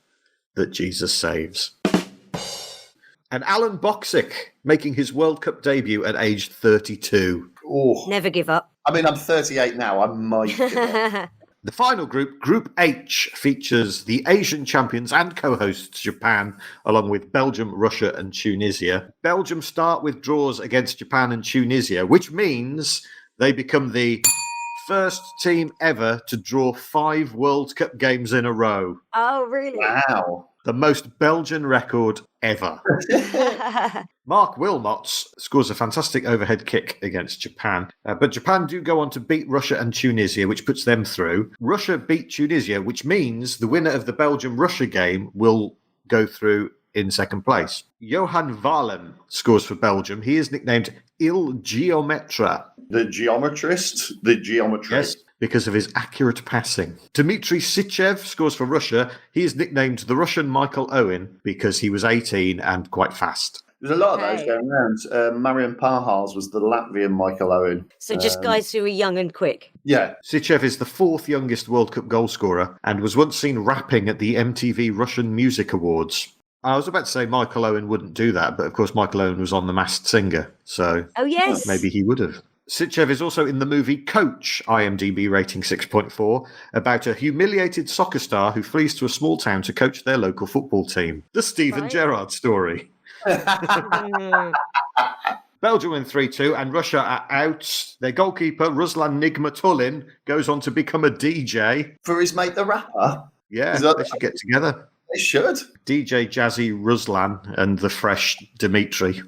that Jesus saves. And Alan Boksic making his World Cup debut at age 32. Oh, Never give up. I mean, I'm 38 now. I might give up. The final group, Group H, features the Asian champions and co-hosts Japan, along with Belgium, Russia and Tunisia. Belgium start with draws against Japan and Tunisia, which means they become the first team ever to draw 5 World Cup games in a row. Oh, really? Wow. The most Belgian record ever. Mark Wilmots scores a fantastic overhead kick against Japan. But Japan do go on to beat Russia and Tunisia, which puts them through. Russia beat Tunisia, which means the winner of the Belgium-Russia game will go through in second place. Johan Valem scores for Belgium. He is nicknamed Il Geometra. The geometrist? The geometry. Yes, because of his accurate passing. Dmitry Sichev scores for Russia. He is nicknamed the Russian Michael Owen because he was 18 and quite fast. There's a lot of those going around. Marian Pahars was the Latvian Michael Owen. So just guys who are young and quick. Yeah. Sichev is the 4th youngest World Cup goalscorer and was once seen rapping at the MTV Russian Music Awards. I was about to say Michael Owen wouldn't do that, but of course Michael Owen was on The Masked Singer, so maybe he would have. Sichev is also in the movie Coach, IMDb rating 6.4, about a humiliated soccer star who flees to a small town to coach their local football team. The Steven Gerrard story. Belgium win 3-2 and Russia are out. Their goalkeeper, Ruslan Nigmatulin, goes on to become a DJ. For his mate the rapper? Yeah, they should get together. They should. DJ Jazzy Ruslan and the fresh Dmitry.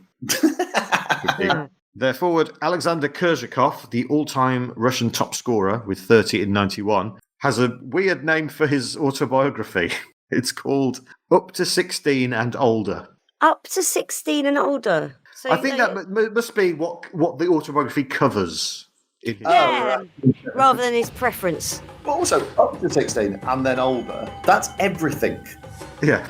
Yeah. Their forward, Alexander Kurzhakov, the all-time Russian top scorer with 30 in 91, has a weird name for his autobiography. It's called Up to 16 and Older. Up to 16 and older. So I think that must be what the autobiography covers. Yeah, rather than his preference. But also, up to 16 and then older, that's everything. Yeah.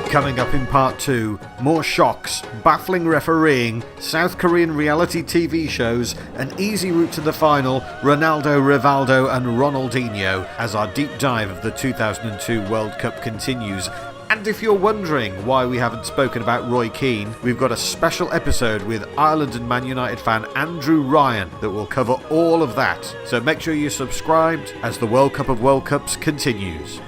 Coming up in part 2, more shocks, baffling refereeing, South Korean reality TV shows, an easy route to the final, Ronaldo, Rivaldo and Ronaldinho, as our deep dive of the 2002 World Cup continues. And if you're wondering why we haven't spoken about Roy Keane, we've got a special episode with Ireland and Man United fan Andrew Ryan that will cover all of that. So make sure you're subscribed as the World Cup of World Cups continues.